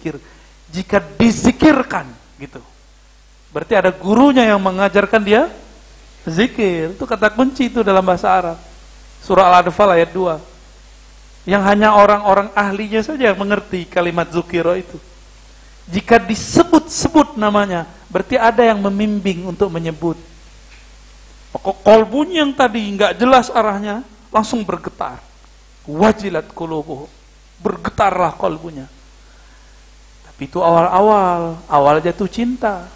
berzikir. Jika dizikirkan gitu. Berarti ada gurunya yang mengajarkan dia zikir. Itu kata kunci itu dalam bahasa Arab. Surah Al-Anfal ayat 2. Yang hanya orang-orang ahlinya saja yang mengerti kalimat zukiro itu. Jika disebut-sebut namanya, berarti ada yang membimbing untuk menyebut. Pokok kolbunya yang tadi nggak jelas arahnya, langsung bergetar. Wajilat qulubuhum. Bergetarlah kolbunya. Tapi itu awal-awal. Awal jatuh cinta.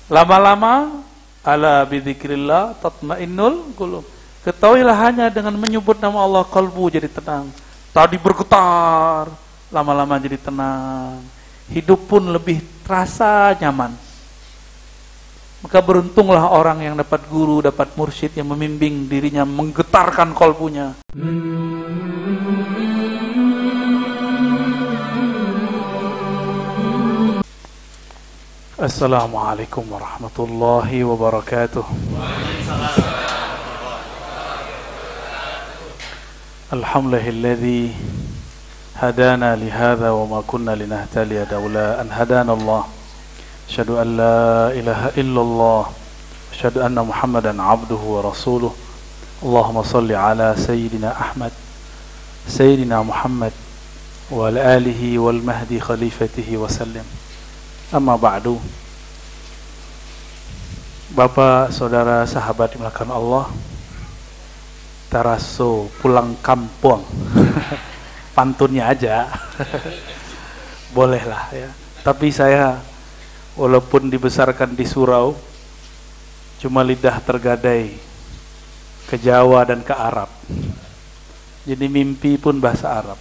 Lama-lama, ala bidzikrillah tatmainnul qulub. Ketahuilah hanya dengan menyebut nama Allah, kalbu jadi tenang. Tadi bergetar, lama-lama jadi tenang. Hidup pun lebih terasa nyaman. Maka beruntunglah orang yang dapat guru, dapat mursyid yang membimbing dirinya, menggetarkan kalbunya. Assalamualaikum warahmatullahi wabarakatuh. Alhamdulillahilladzi hadana lihadza wa ma kunna linahtadiya laula an hadana Allah. Asyhadu an la ilaha illallah, asyhadu anna Muhammadan abduhu wa rasuluh. Allahumma shalli ala sayyidina Ahmad, sayyidina Muhammad wa ala alihi wal mahdi khalifatihi wa sallim. Amma ba'du. Bapak, saudara, sahabat dimulakan Allah, taraso pulang kampung. Pantunnya aja. Bolehlah ya. Tapi saya walaupun dibesarkan di surau, cuma lidah tergadai ke Jawa dan ke Arab. Jadi mimpi pun bahasa Arab.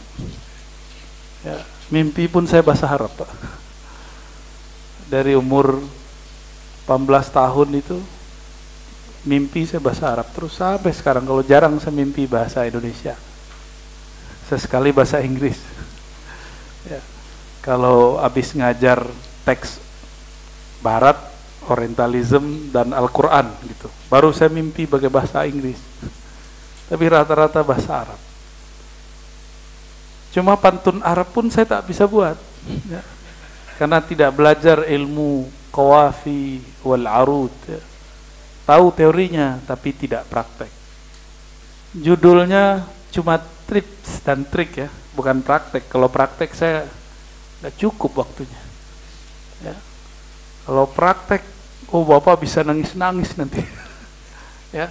Ya, mimpi pun saya bahasa Arab, Pak. Dari umur 18 tahun itu mimpi saya bahasa Arab terus sampai sekarang. Kalau jarang saya mimpi bahasa Indonesia, sesekali bahasa Inggris ya. Kalau habis ngajar teks Barat, Orientalism dan Al-Quran gitu, baru saya mimpi pakai bahasa Inggris. Tapi rata-rata bahasa Arab. Cuma pantun Arab pun saya tak bisa buat ya. Karena tidak belajar ilmu qawafi wal arud ya. Tahu teorinya tapi tidak praktek. Judulnya cuma tips dan trik ya, bukan praktek. Kalau praktek saya nggak cukup waktunya ya. Kalau praktek, oh Bapak bisa nangis-nangis nanti ya.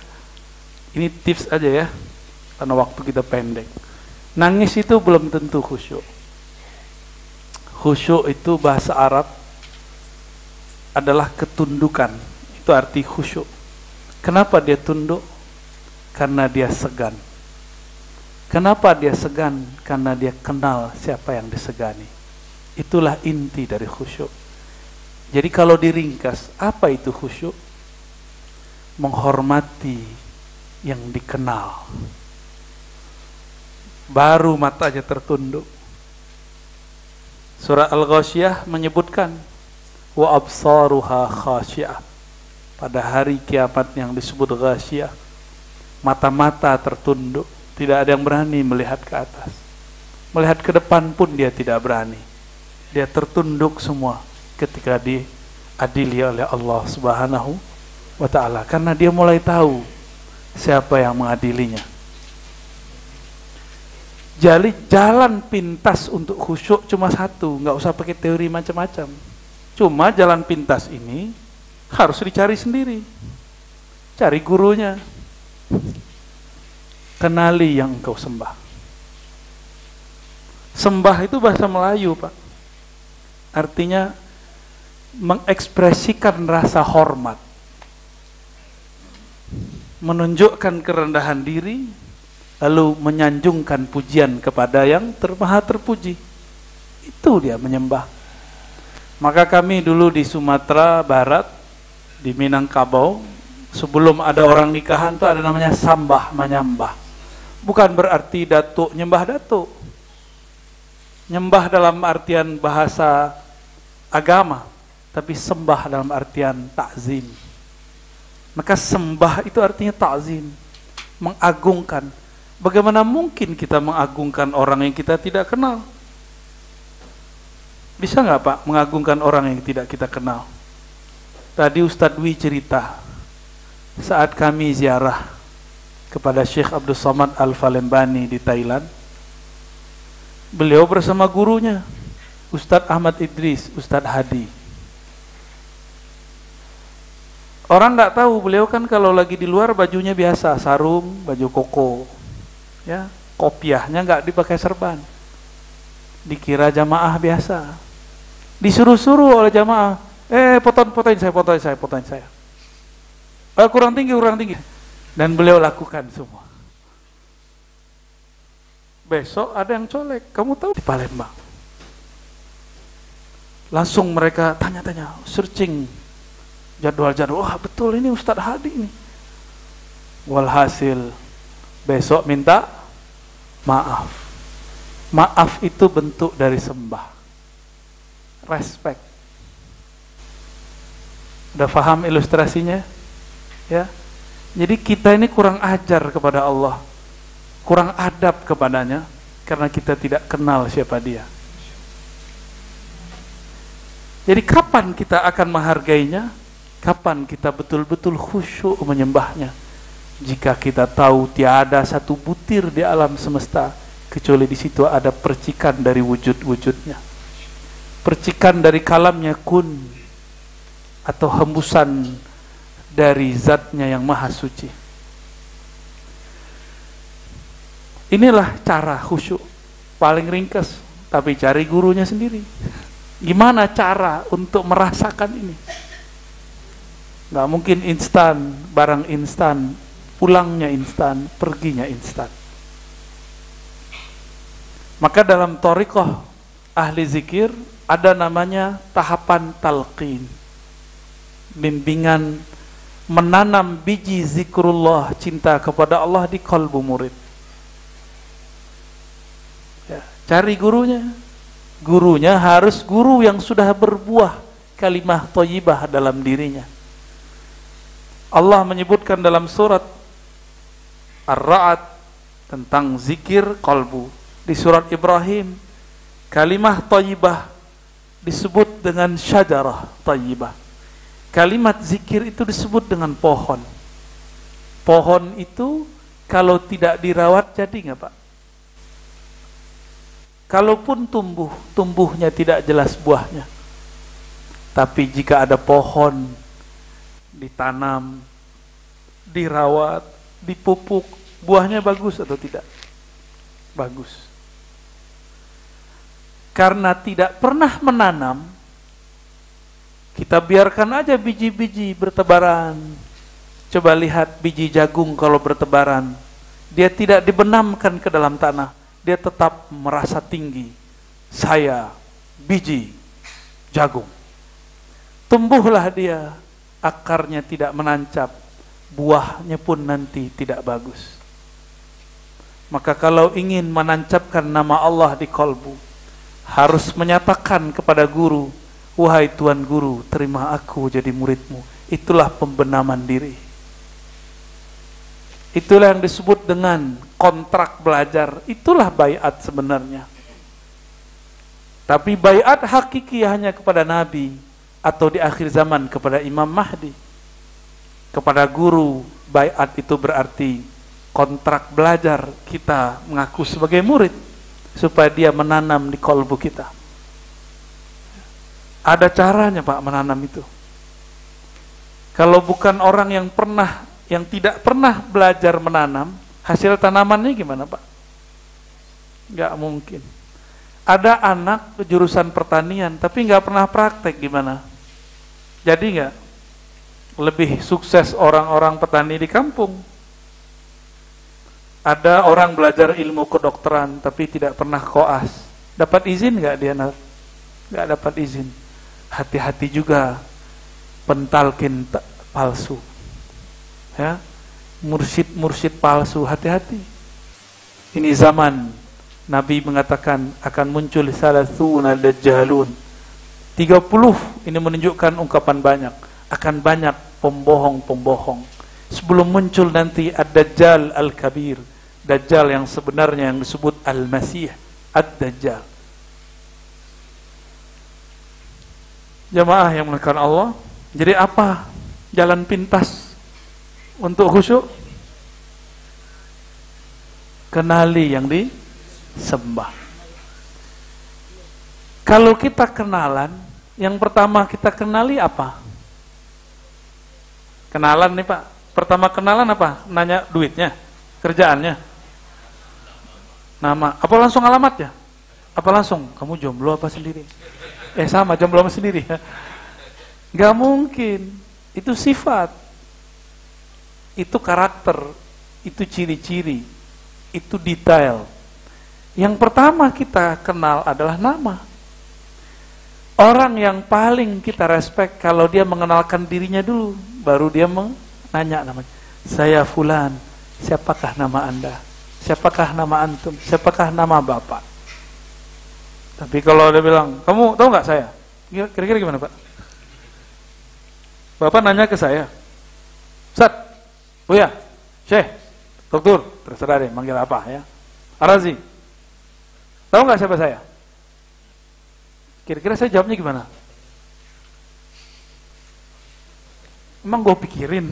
Ini tips aja ya, karena waktu kita pendek. Nangis itu belum tentu khusyuk. Khusyuk itu bahasa Arab adalah ketundukan. Itu arti khusyuk. Kenapa dia tunduk? Karena dia segan. Kenapa dia segan? Karena dia kenal siapa yang disegani. Itulah inti dari khusyuk. Jadi kalau diringkas, apa itu khusyuk? Menghormati yang dikenal. Baru matanya tertunduk. Surah Al-Ghasyiyah menyebutkan wa absaruha khasyiah. Pada hari kiamat yang disebut Ghasyiyah, mata-mata tertunduk, tidak ada yang berani melihat ke atas. Melihat ke depan pun dia tidak berani. Dia tertunduk semua ketika diadili oleh Allah Subhanahu wa ta'ala, karena dia mulai tahu siapa yang mengadilinya. Jadi jalan pintas untuk khusyuk cuma satu, nggak usah pakai teori macam-macam. Cuma jalan pintas ini harus dicari sendiri. Cari gurunya. Kenali yang engkau sembah. Sembah itu bahasa Melayu, Pak. Artinya mengekspresikan rasa hormat. Menunjukkan kerendahan diri, lalu menyanjungkan pujian kepada yang maha terpuji. Itu dia menyembah. Maka kami dulu di Sumatera Barat, di Minangkabau, sebelum ada orang nikahan tuh ada namanya sambah menyembah. Bukan berarti datuk nyembah datuk. Nyembah dalam artian bahasa agama, tapi sembah dalam artian takzim. Maka sembah itu artinya takzim, mengagungkan. Bagaimana mungkin kita mengagungkan orang yang kita tidak kenal? Bisa nggak Pak mengagungkan orang yang tidak kita kenal? Tadi Ustadz Dwi cerita, saat kami ziarah kepada Syekh Abdul Somad Al-Falembani di Thailand, beliau bersama gurunya Ustadz Ahmad Idris, Ustadz Hadi. Orang nggak tahu, beliau kan kalau lagi di luar bajunya biasa, sarung, baju koko, ya, kopiahnya nggak dipakai serban. Dikira jamaah biasa. Disuruh-suruh oleh jamaah, fotoin saya. Kurang tinggi. Dan beliau lakukan semua. Besok ada yang colek, kamu tahu di Palembang. Langsung mereka tanya-tanya, searching jadwal-jadwal. Wah betul ini Ustadz Hadi ini. Walhasil besok minta maaf. Maaf itu bentuk dari sembah, respect. Udah paham ilustrasinya? Ya. Jadi kita ini kurang ajar kepada Allah, kurang adab kepadanya, karena kita tidak kenal siapa dia. Jadi kapan kita akan menghargainya? Kapan kita betul-betul khusyuk menyembahnya? Jika kita tahu tiada satu butir di alam semesta kecuali di situ ada percikan dari wujud-wujudnya, percikan dari kalamnya kun, atau hembusan dari zatnya yang maha suci. Inilah cara khusyuk paling ringkas, tapi cari gurunya sendiri. Gimana cara untuk merasakan ini? Gak mungkin instan, barang instan, pulangnya instan, perginya instan. Maka dalam thariqah ahli zikir ada namanya tahapan talqin, bimbingan menanam biji zikrullah, cinta kepada Allah di kalbu murid. Ya, cari gurunya. Gurunya harus guru yang sudah berbuah kalimah thayyibah dalam dirinya. Allah menyebutkan dalam surat Ar-Ra'd tentang zikir kalbu. Di surat Ibrahim, kalimah thayyibah disebut dengan syajarah thayyibah. Kalimat zikir itu disebut dengan pohon. Pohon itu kalau tidak dirawat jadi nggak Pak? Kalaupun tumbuhnya tidak jelas buahnya. Tapi jika ada pohon, ditanam, dirawat, dipupuk, buahnya bagus atau tidak? Bagus. Karena tidak pernah menanam, kita biarkan aja biji-biji bertebaran. Coba lihat biji jagung kalau bertebaran, dia tidak dibenamkan ke dalam tanah, dia tetap merasa tinggi. Saya biji jagung. Tumbuhlah dia, akarnya tidak menancap, buahnya pun nanti tidak bagus. Maka kalau ingin menancapkan nama Allah di kalbu, harus menyatakan kepada guru, wahai Tuan Guru, terima aku jadi muridmu. Itulah pembenaman diri. Itulah yang disebut dengan kontrak belajar. Itulah baiat sebenarnya. Tapi baiat hakiki hanya kepada Nabi, atau di akhir zaman kepada Imam Mahdi. Kepada guru, baiat itu berarti kontrak belajar, kita mengaku sebagai murid supaya dia menanam di kalbu kita. Ada caranya Pak menanam itu. Kalau bukan orang yang tidak pernah belajar menanam, hasil tanamannya gimana Pak? Nggak mungkin. Ada anak jurusan pertanian tapi nggak pernah praktek, gimana? Jadi nggak? Lebih sukses orang-orang petani di kampung. Ada orang belajar ilmu kedokteran tapi tidak pernah koas. Dapat izin nggak dia? Nggak dapat izin. Hati-hati juga pentalkin palsu. Ya, mursyid palsu, hati-hati. Ini zaman Nabi mengatakan akan muncul salasuna dajjalun. 30 ini menunjukkan ungkapan banyak. Akan banyak pembohong-pembohong. Sebelum muncul nanti ad-dajjal al-kabir, dajjal yang sebenarnya yang disebut al-masih ad-dajjal. Jamaah yang menekan Allah. Jadi apa jalan pintas untuk khusyuk? Kenali yang disembah. Kalau kita kenalan, yang pertama kita kenali apa? Kenalan nih Pak. Pertama kenalan apa? Nanya duitnya, kerjaannya, nama. Apa langsung alamatnya? Apa langsung? Kamu jomblo apa sendiri? Sama, jomblo sama sendiri. Gak mungkin. Itu sifat. Itu karakter. Itu ciri-ciri. Itu detail. Yang pertama kita kenal adalah nama. Orang yang paling kita respect kalau dia mengenalkan dirinya dulu, baru dia menanya namanya. Saya Fulan, siapakah nama Anda? Siapakah nama Antum? Siapakah nama Bapak? Tapi kalau dia bilang, kamu tahu nggak saya? Kira-kira gimana Pak? Bapak nanya ke saya, Ustaz, Buya, Syekh, Dokter, terserah deh, manggil apa ya? Arazi, tahu nggak siapa saya? Kira-kira saya jawabnya gimana? Emang gue pikirin?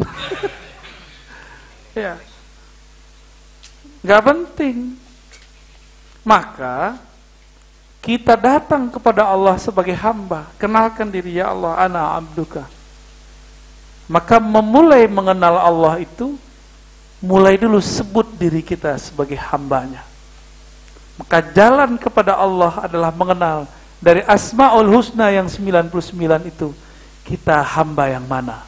Ya, nggak penting. Maka kita datang kepada Allah sebagai hamba, kenalkan diri, ya Allah, ana abduka. Maka memulai mengenal Allah itu, mulai dulu sebut diri kita sebagai hambanya. Maka jalan kepada Allah adalah mengenal. Dari Asmaul Husna yang 99 itu, kita hamba yang mana?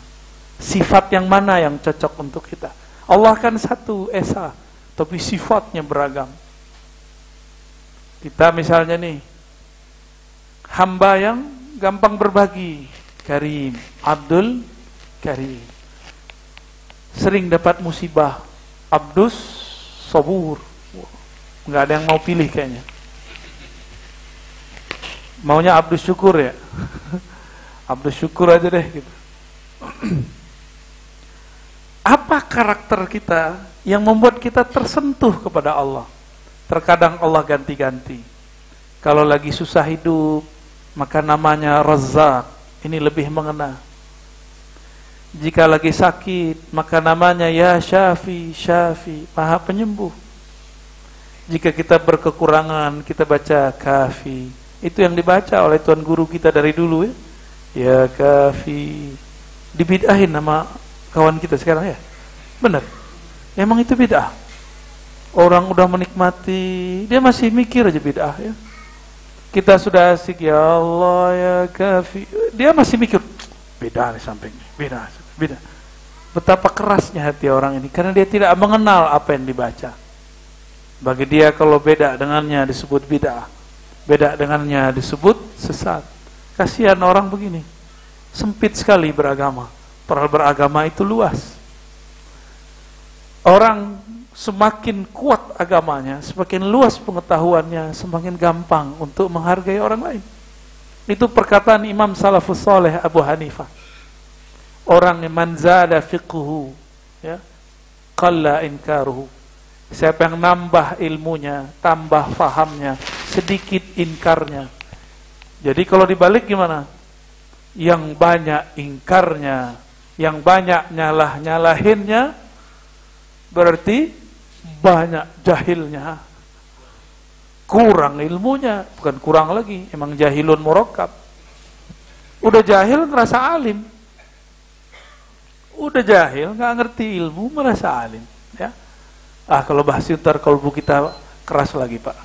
Sifat yang mana yang cocok untuk kita? Allah kan satu esa, tapi sifatnya beragam. Kita misalnya nih, hamba yang gampang berbagi, Karim, Abdul Karim. Sering dapat musibah, Abdus Sabur. Nggak ada yang mau pilih kayaknya. Maunya Abdus Syukur ya. Abdus Syukur aja deh gitu. Apa karakter kita yang membuat kita tersentuh kepada Allah? Terkadang Allah ganti-ganti. Kalau lagi susah hidup, maka namanya Razzaq. Ini lebih mengena. Jika lagi sakit, maka namanya Ya Syafi, Syafi, Maha Penyembuh. Jika kita berkekurangan, kita baca Kafi. Itu yang dibaca oleh tuan guru kita dari dulu ya. Ya Kafi. Dibid'ahin nama kawan kita sekarang ya. Benar. Emang itu bid'ah. Orang udah menikmati, dia masih mikir aja bid'ah ya. Kita sudah asik, ya Allah ya Kafi. Dia masih mikir, beda nih sampingnya, beda. Betapa kerasnya hati orang ini, karena dia tidak mengenal apa yang dibaca. Bagi dia kalau beda dengannya disebut bid'ah, beda dengannya disebut sesat. Kasihan orang begini, sempit sekali beragama. Padahal beragama itu luas. Orang semakin kuat agamanya, semakin luas pengetahuannya, semakin gampang untuk menghargai orang lain. Itu perkataan Imam Salafus Saleh Abu Hanifah. Orang yang man zada fiqhuhu, ya, qalla inkaruhu. Siapa yang nambah ilmunya, tambah fahamnya, sedikit inkarnya. Jadi kalau dibalik gimana? Yang banyak ingkarnya, yang banyak nyalah-nyalahinnya, berarti banyak jahilnya. Kurang ilmunya, bukan kurang lagi, emang jahilun murakkab. Udah jahil ngerasa alim. Udah jahil, nggak ngerti ilmu, merasa alim, ya. Kalau bahas ntar kalbu kita keras lagi, Pak.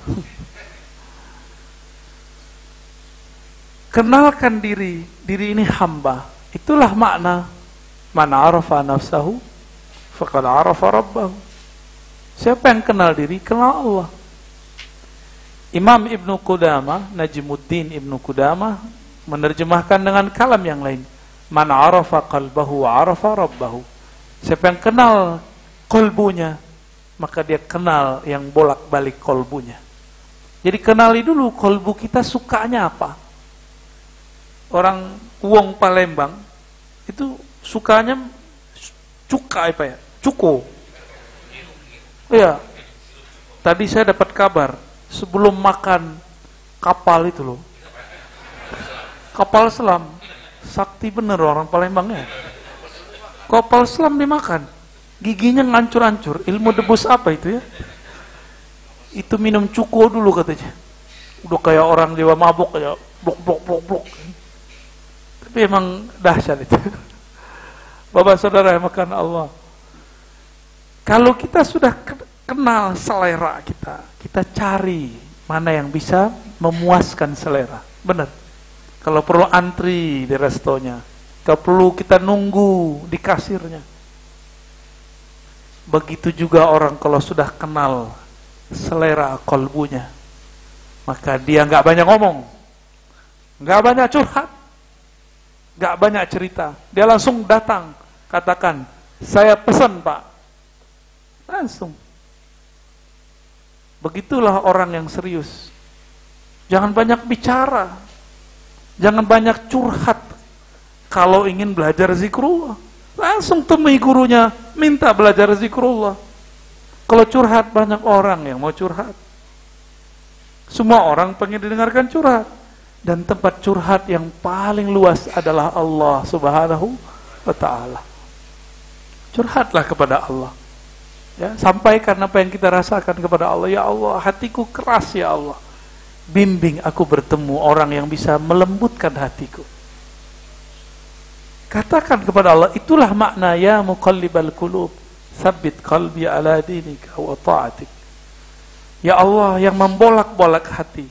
Kenalkan diri ini hamba. Itulah makna man arafa nafsahu faqad arafa rabbahu. Siapa yang kenal diri, kenal Allah. Imam Ibnu Qudamah, Najmuddin Ibnu Qudamah menerjemahkan dengan kalam yang lain. Man arafa qalbahu wa arafa rabbahu. Siapa yang kenal kolbunya, maka dia kenal yang bolak-balik kolbunya. Jadi kenali dulu kolbu kita sukanya apa. Orang Wong Palembang itu sukanya cuka apa ya? Cuko. Iya. Tadi saya dapat kabar sebelum makan kapal itu loh. Kapal selam Sakti bener orang Palembangnya. Kopal selam dimakan, giginya ngancur-ancur. Ilmu debus apa itu ya? Itu minum cuko dulu katanya. Udah kayak orang dewa mabuk, kayak blok. Tapi emang dahsyat itu. Bapak saudara yang makan Allah. Kalau kita sudah kenal selera kita, kita cari mana yang bisa memuaskan selera. Benar. Kalau perlu antri di restonya, kalau perlu kita nunggu di kasirnya. Begitu juga orang kalau sudah kenal selera kolbunya, maka dia nggak banyak ngomong, nggak banyak curhat, nggak banyak cerita. Dia langsung datang, katakan, saya pesan Pak. Langsung. Begitulah orang yang serius. Jangan banyak bicara, jangan banyak curhat. Kalau ingin belajar zikrullah, langsung temui gurunya, minta belajar zikrullah. Kalau curhat, banyak orang yang mau curhat. Semua orang pengen didengarkan curhat. Dan tempat curhat yang paling luas adalah Allah Subhanahu wa ta'ala. Curhatlah kepada Allah. Ya, sampaikan apa yang kita rasakan kepada Allah. Ya Allah, hatiku keras ya Allah. Bimbing aku bertemu orang yang bisa melembutkan hatiku. Katakan kepada Allah, itulah makna ya muqallibal qulub, tsabbit qalbi ala dinika wa ta'atik. Ya Allah yang membolak-bolak hati,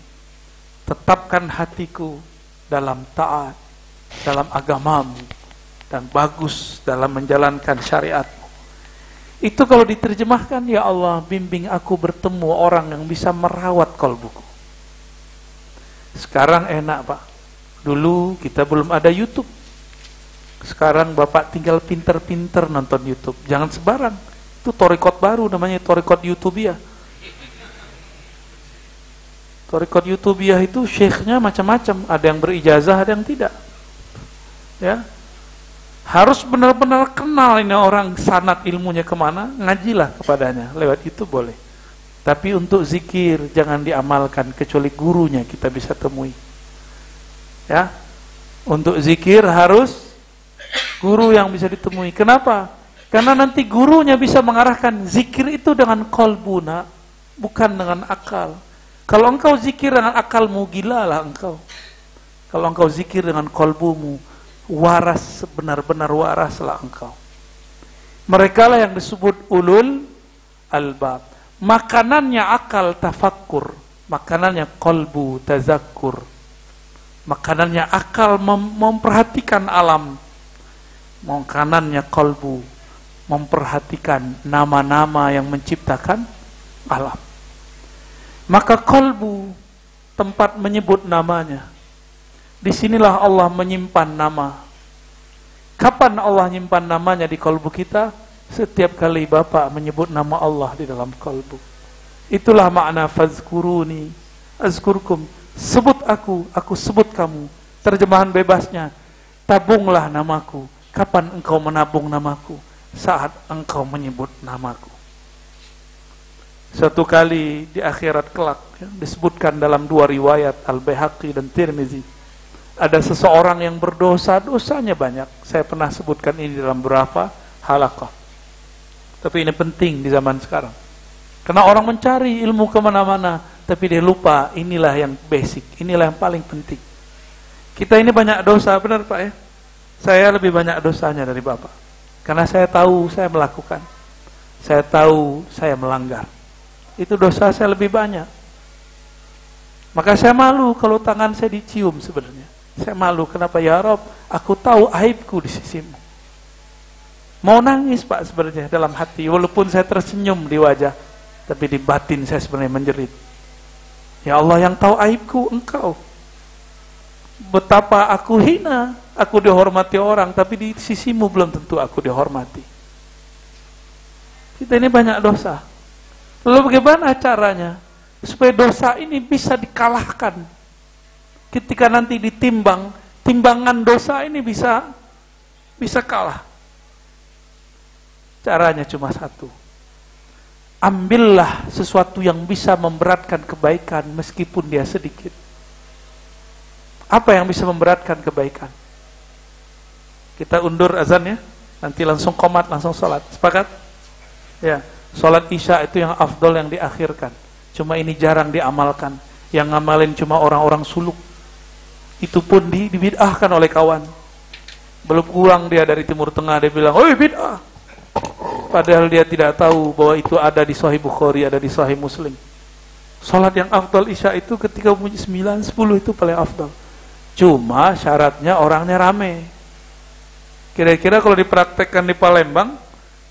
tetapkan hatiku dalam taat, dalam agamamu, dan bagus dalam menjalankan syariatmu. Itu kalau diterjemahkan, ya Allah bimbing aku bertemu orang yang bisa merawat kolbuku. Sekarang enak Pak, dulu kita belum ada YouTube. Sekarang Bapak tinggal pinter-pinter nonton YouTube. Jangan sebarang. Itu torikot baru namanya torikot YouTubiah. Torikot YouTubiah itu syekhnya macam-macam. Ada yang berijazah, ada yang tidak. Ya, harus benar-benar kenal ini orang sanad ilmunya kemana. Ngajilah kepadanya. Lewat itu boleh. Tapi untuk zikir jangan diamalkan kecuali gurunya kita bisa temui. Ya, untuk zikir harus guru yang bisa ditemui. Kenapa? Karena nanti gurunya bisa mengarahkan zikir itu dengan kolbuna, bukan dengan akal. Kalau engkau zikir dengan akalmu, gila lah engkau. Kalau engkau zikir dengan kolbumu, waras, benar-benar waraslah engkau. Mereka lah yang disebut ulul albab. Makanannya akal tafakkur, makanannya kolbu tazakkur. Makanannya akal memperhatikan alam, makanannya kolbu memperhatikan nama-nama yang menciptakan alam. Maka kolbu tempat menyebut namanya. Disinilah Allah menyimpan nama. Kapan Allah menyimpan namanya di kolbu kita? Setiap kali Bapak menyebut nama Allah di dalam kolbu. Itulah makna fazkuruni azkurkum. Sebut aku sebut kamu. Terjemahan bebasnya, tabunglah namaku. Kapan engkau menabung namaku? Saat engkau menyebut namaku. Suatu kali di akhirat kelak, ya, disebutkan dalam dua riwayat Al-Baihaqi dan Tirmizi, ada seseorang yang berdosa, dosanya banyak. Saya pernah sebutkan ini dalam beberapa halaqah. Tapi ini penting di zaman sekarang. Karena orang mencari ilmu kemana-mana, tapi dia lupa inilah yang basic, inilah yang paling penting. Kita ini banyak dosa, benar Pak ya? Saya lebih banyak dosanya dari Bapak. Karena saya tahu saya melakukan. Saya tahu saya melanggar. Itu dosa saya lebih banyak. Maka saya malu kalau tangan saya dicium sebenarnya. Saya malu, kenapa ya Rob? Aku tahu aibku di sisimu. Mau nangis Pak sebenarnya dalam hati, walaupun saya tersenyum di wajah, tapi di batin saya sebenarnya menjerit. Ya Allah yang tahu aibku engkau. Betapa aku hina, aku dihormati orang, tapi di sisimu belum tentu aku dihormati. Kita ini banyak dosa. Lalu bagaimana caranya supaya dosa ini bisa dikalahkan? Ketika nanti ditimbang, timbangan dosa ini bisa kalah. Caranya cuma satu. Ambillah sesuatu yang bisa memberatkan kebaikan meskipun dia sedikit. Apa yang bisa memberatkan kebaikan? Kita undur azan ya. Nanti langsung qomat, langsung sholat. Sepakat? Ya. Sholat isya itu yang afdol, yang diakhirkan. Cuma ini jarang diamalkan. Yang ngamalin cuma orang-orang suluk. Itu pun dibid'ahkan oleh kawan. Belum pulang dia dari Timur Tengah, dia bilang, "Oi, bid'ah." Padahal dia tidak tahu bahwa itu ada di Sahih Bukhari, ada di Sahih Muslim. Sholat yang afdal isya itu ketika 9, 10 itu paling afdal. Cuma syaratnya orangnya rame. Kira-kira kalau dipraktekkan di Palembang,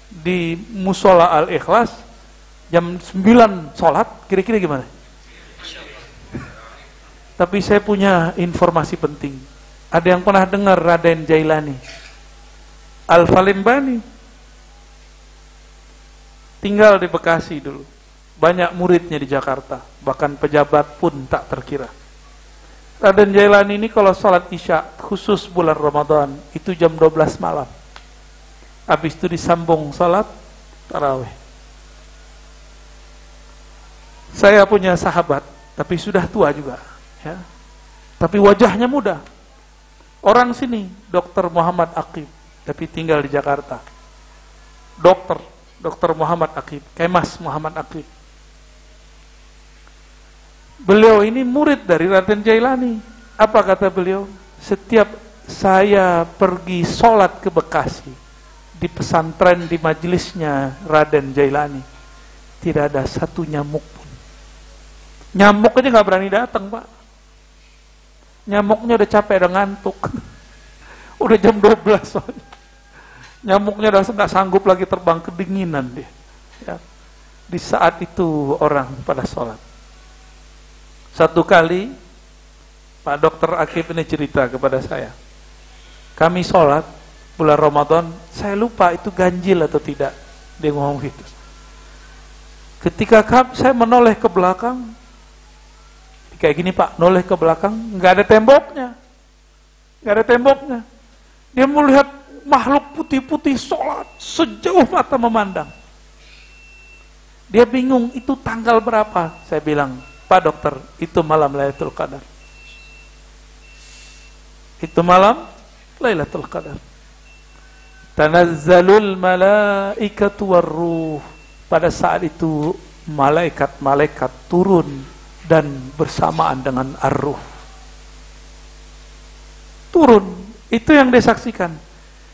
di Musola Al-Ikhlas, jam 9 sholat, kira-kira gimana? Tapi saya punya informasi penting. Ada yang pernah dengar Raden Jailani? Al-Falembani. Tinggal di Bekasi dulu. Banyak muridnya di Jakarta. Bahkan pejabat pun tak terkira. Raden Jailani ini kalau sholat isya, khusus bulan Ramadan, itu jam 12 malam. Habis itu disambung sholat tarawih. Saya punya sahabat, tapi sudah tua juga. Ya. Tapi wajahnya muda. Orang sini, Dr. Muhammad Aqib, tapi tinggal di Jakarta. Dr. Muhammad Aqib, Kemas Muhammad Aqib. Beliau ini murid dari Raden Jailani. Apa kata beliau? Setiap saya pergi sholat ke Bekasi, di pesantren, di majelisnya Raden Jailani, tidak ada satu nyamuk pun. Nyamuk aja gak berani datang, Pak. Nyamuknya udah capek, udah ngantuk. Udah jam 12 soalnya. Nyamuknya udah gak sanggup lagi terbang, kedinginan dia. Ya. Di saat itu orang pada sholat. Satu kali Pak Dr. Akib ini cerita kepada saya, kami sholat bulan Ramadan, saya lupa itu ganjil atau tidak, dia ngomong gitu. Ketika saya menoleh ke belakang, kayak gini Pak, noleh ke belakang, nggak ada temboknya, dia melihat makhluk putih-putih sholat sejauh mata memandang. Dia bingung, itu tanggal berapa? Saya bilang, Pak Dokter, itu malam Lailatul Qadar. Itu malam Lailatul Qadar. Tanazzalul malaikatu warruh. Pada saat itu malaikat-malaikat turun dan bersamaan dengan ar-ruh. Turun, itu yang dia saksikan.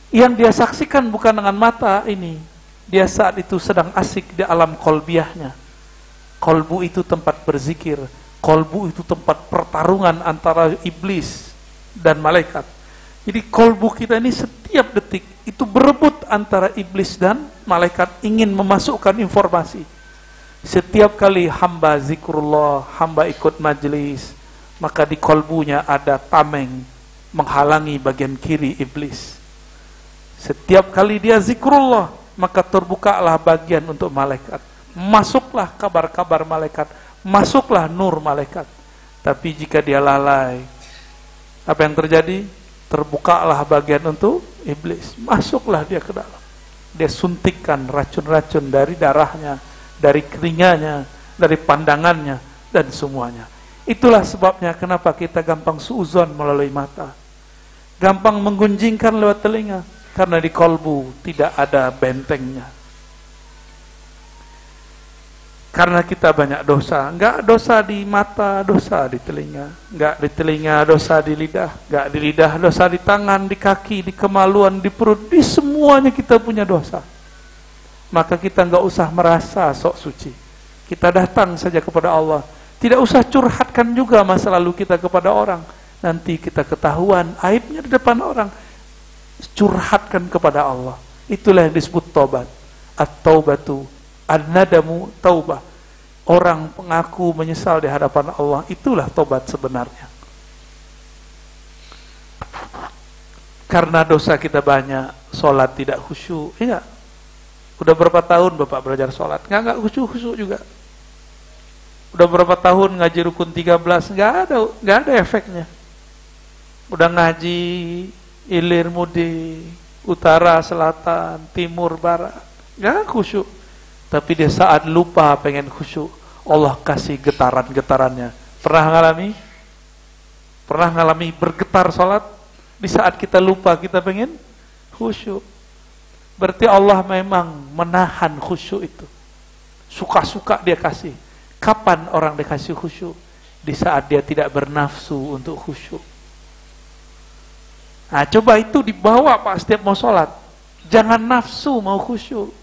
Yang dia saksikan bukan dengan mata ini. Dia saat itu sedang asik di alam kolbiahnya. Kolbu itu tempat berzikir. Kolbu itu tempat pertarungan antara iblis dan malaikat. Jadi kolbu kita ini setiap detik itu berebut antara iblis dan malaikat, ingin memasukkan informasi. Setiap kali hamba zikrullah, hamba ikut majelis, maka di kolbunya ada tameng menghalangi bagian kiri iblis. Setiap kali dia zikrullah, maka terbukalah bagian untuk malaikat. Masuklah kabar-kabar malaikat, masuklah nur malaikat. Tapi jika dia lalai, apa yang terjadi? Terbukalah bagian untuk iblis, masuklah dia ke dalam. Dia suntikkan racun-racun dari darahnya, dari telinganya, dari pandangannya, dan semuanya. Itulah sebabnya kenapa kita gampang suuzon melalui mata, gampang menggunjingkan lewat telinga, karena di kolbu tidak ada bentengnya. Karena kita banyak dosa, enggak dosa di mata, dosa di telinga, enggak di telinga, dosa di lidah, enggak di lidah, dosa di tangan, di kaki, di kemaluan, di perut, di semuanya kita punya dosa. Maka kita enggak usah merasa sok suci. Kita datang saja kepada Allah. Tidak usah curhatkan juga masa lalu kita kepada orang. Nanti kita ketahuan aibnya di depan orang. Curhatkan kepada Allah. Itulah yang disebut taubat. At-taubatu an-nadamu taubah. Orang pengaku menyesal di hadapan Allah, itulah tobat sebenarnya. Karena dosa kita banyak, sholat tidak khusyuk. Iya. Udah berapa tahun Bapak belajar sholat? Enggak khusyuk juga. Udah berapa tahun ngaji rukun 13? Enggak ada efeknya. Udah ngaji ilir mudi, utara, selatan, timur, barat, enggak khusyuk. Tapi dia saat lupa pengen khusyuk, Allah kasih getaran-getarannya. Pernah ngalami bergetar sholat? Di saat kita lupa kita pengen Khusyuk. Berarti Allah memang menahan khusyuk itu. Suka-suka dia kasih. Kapan orang dikasih khusyuk? Di saat dia tidak bernafsu untuk khusyuk. Nah, coba itu dibawa Pak setiap mau sholat. Jangan nafsu mau khusyuk.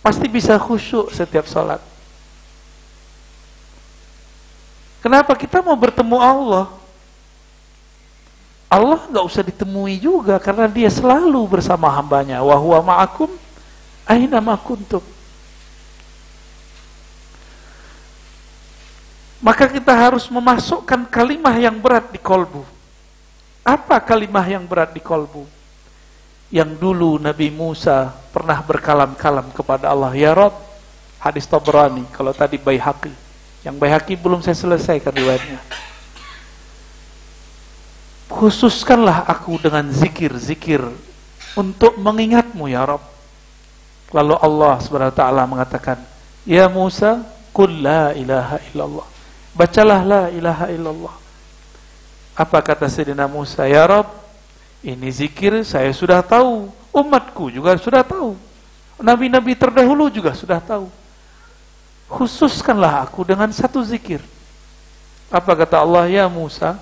Pasti bisa khusyuk setiap sholat. Kenapa kita mau bertemu Allah? Allah nggak usah ditemui juga karena dia selalu bersama hambanya. Wa huwa ma'akum aina ma kuntum. Maka kita harus memasukkan kalimah yang berat di kolbu. Apa kalimah yang berat di kolbu? Yang dulu Nabi Musa pernah berkalam-kalam kepada Allah, ya Rabb, hadis Tabrani, kalau tadi Baihaqi. Yang Baihaqi belum saya selesaikan riwayatnya. Khususkanlah aku dengan zikir-zikir untuk mengingatmu ya Rabb. Lalu Allah Subhanahu wa taala mengatakan, ya Musa, qul la ilaha illallah. Bacalah la ilaha illallah. Apa kata Sayyidina Musa? Ya Rabb, ini zikir saya sudah tahu, umatku juga sudah tahu, nabi-nabi terdahulu juga sudah tahu. Khususkanlah aku dengan satu zikir. Apa kata Allah? Ya Musa,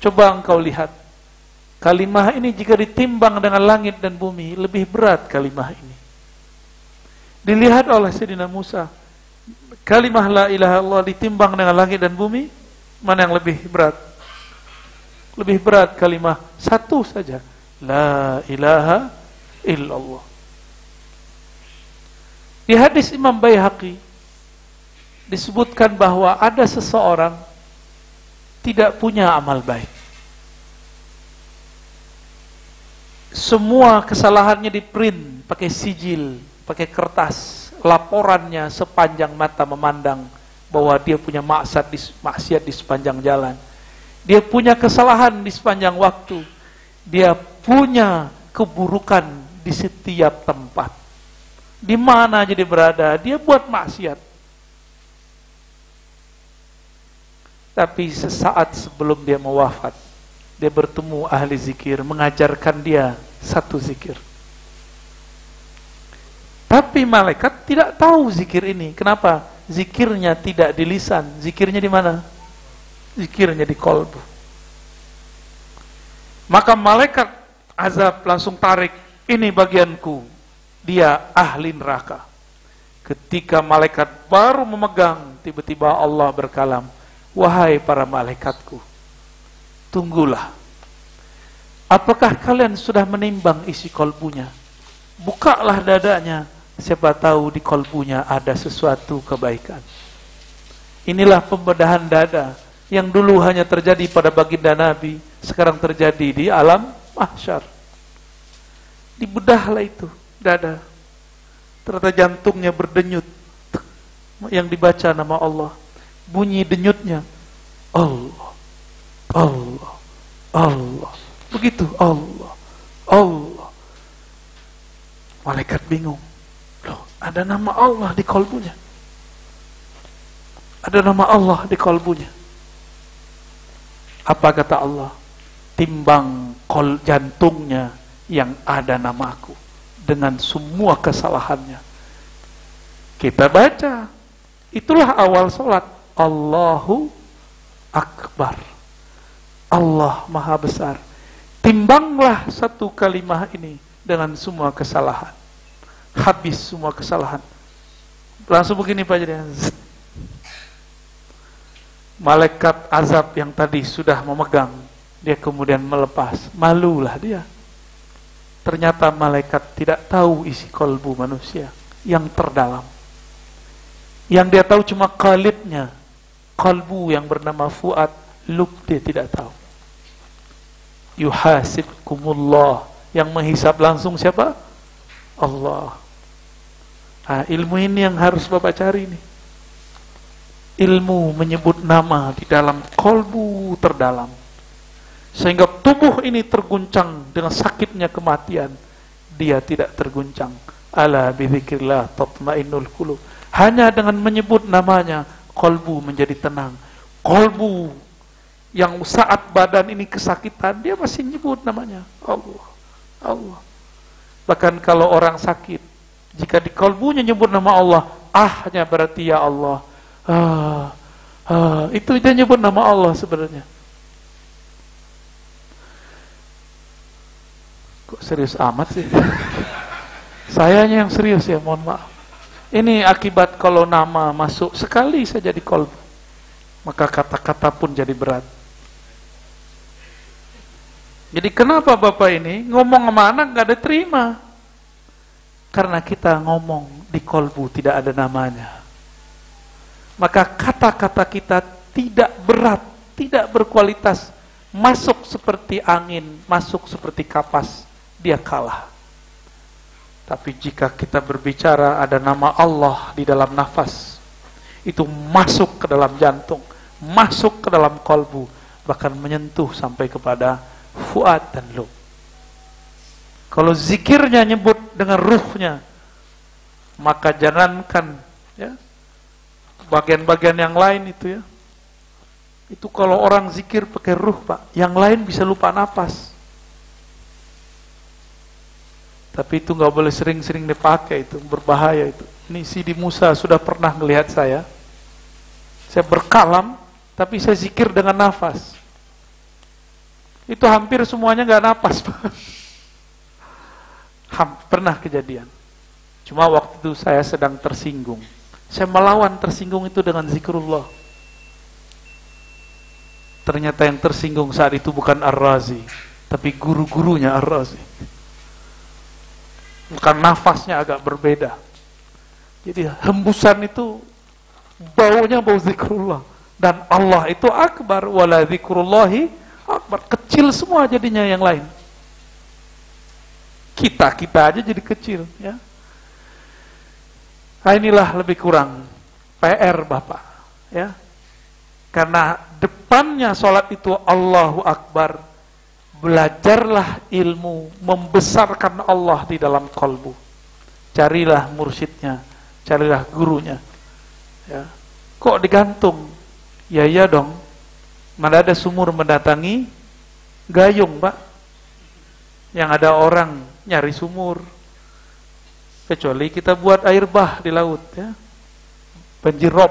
coba engkau lihat, kalimah ini jika ditimbang dengan langit dan bumi, lebih berat kalimah ini. Dilihat oleh Sayyidina Musa, kalimah la ilaha illallah ditimbang dengan langit dan bumi, mana yang lebih berat? Lebih berat kalimah satu saja, la ilaha illallah. Di hadis Imam Baihaqi disebutkan bahwa ada seseorang tidak punya amal baik. Semua kesalahannya diprint pakai sijil, pakai kertas, laporannya sepanjang mata memandang bahwa dia punya maksiat di sepanjang jalan. Dia punya kesalahan di sepanjang waktu. Dia punya keburukan di setiap tempat. Di mana aja dia berada, dia buat maksiat. Tapi sesaat sebelum dia mau wafat, dia bertemu ahli zikir, mengajarkan dia satu zikir. Tapi malaikat tidak tahu zikir ini. Kenapa? Zikirnya tidak di lisan. Zikirnya di mana? Zikirnya di kolbu. Maka malaikat azab langsung tarik, ini bagianku, dia ahli neraka. Ketika malaikat baru memegang, tiba-tiba Allah berkalam, wahai para malaikatku, tunggulah. Apakah kalian sudah menimbang isi kolbunya? Bukalah dadanya, siapa tahu di kolbunya ada sesuatu kebaikan. Inilah pembedahan dada yang dulu hanya terjadi pada baginda Nabi, sekarang terjadi di alam mahsyar. Dibedahlah itu dada. Ternyata jantungnya berdenyut, yang dibaca nama Allah. Bunyi denyutnya Allah, Allah, Allah. Begitu Allah, Allah. Malaikat bingung. Loh, ada nama Allah di kolbunya. Ada nama Allah di kolbunya. Apa kata Allah? Timbang jantungnya yang ada namaku dengan semua kesalahannya. Kita baca, itulah awal sholat. Allahu Akbar, Allah Maha Besar. Timbanglah satu kalimah ini dengan semua kesalahan. Habis semua kesalahan. Langsung begini Pak Jadian. Malaikat azab yang tadi sudah memegang, dia kemudian melepas. Malulah dia. Ternyata malaikat tidak tahu isi kolbu manusia yang terdalam. Yang dia tahu cuma qalibnya, kalbu yang bernama fuad, lub dia tidak tahu. Yuhasibkumullah, yang menghisab langsung siapa? Allah. Nah, ilmu ini yang harus Bapak cari nih. Ilmu menyebut nama di dalam kolbu terdalam, sehingga tubuh ini terguncang dengan sakitnya kematian, dia tidak terguncang. Ala bidzikrillah tatmainnul qulub. Hanya dengan menyebut namanya, kolbu menjadi tenang. Kolbu yang saat badan ini kesakitan, dia masih nyebut namanya Allah, Allah. Bahkan kalau orang sakit, jika di kalbunya nyebut nama Allah, ahnya berarti ya Allah. Itu dia nyebut nama Allah sebenarnya. Kok serius amat sih? Sayanya yang serius ya, mohon maaf. Ini akibat kalau nama masuk sekali saja di kalbu, maka kata-kata pun jadi berat. Jadi kenapa Bapak ini ngomong sama anak gak ada terima? Karena kita ngomong di kalbu tidak ada namanya. Maka kata-kata kita tidak berat, tidak berkualitas, masuk seperti angin, masuk seperti kapas, dia kalah. Tapi jika kita berbicara ada nama Allah di dalam nafas, itu masuk ke dalam jantung, masuk ke dalam kalbu, bahkan menyentuh sampai kepada fuad dan lub. Kalau zikirnya nyebut dengan ruhnya, maka jangankan ya bagian-bagian yang lain itu ya. Itu kalau orang zikir pakai ruh, Pak, yang lain bisa lupa napas. Tapi itu nggak boleh sering-sering dipakai, itu berbahaya itu. Ini Sidi Musa sudah pernah melihat saya berkalam, tapi saya zikir dengan nafas. Itu hampir semuanya nggak napas, Pak. Pernah kejadian. Cuma waktu itu saya sedang tersinggung. Saya melawan tersinggung itu dengan zikrullah. Ternyata yang tersinggung saat itu bukan Ar-Razi, tapi guru-gurunya Ar-Razi. Bukan nafasnya agak berbeda. Jadi hembusan itu baunya bau zikrullah. Dan Allah itu akbar, wala zikrullahi akbar. Kecil semua jadinya yang lain. Kita aja jadi kecil ya. Nah, inilah lebih kurang PR Bapak ya. Karena depannya sholat itu Allahu Akbar, belajarlah ilmu, membesarkan Allah di dalam kalbu. Carilah mursyidnya, carilah gurunya ya. Kok digantung? Ya iya dong, mana ada sumur mendatangi gayung, Pak. Yang ada orang nyari sumur, kecuali kita buat air bah di laut ya. Banjir rob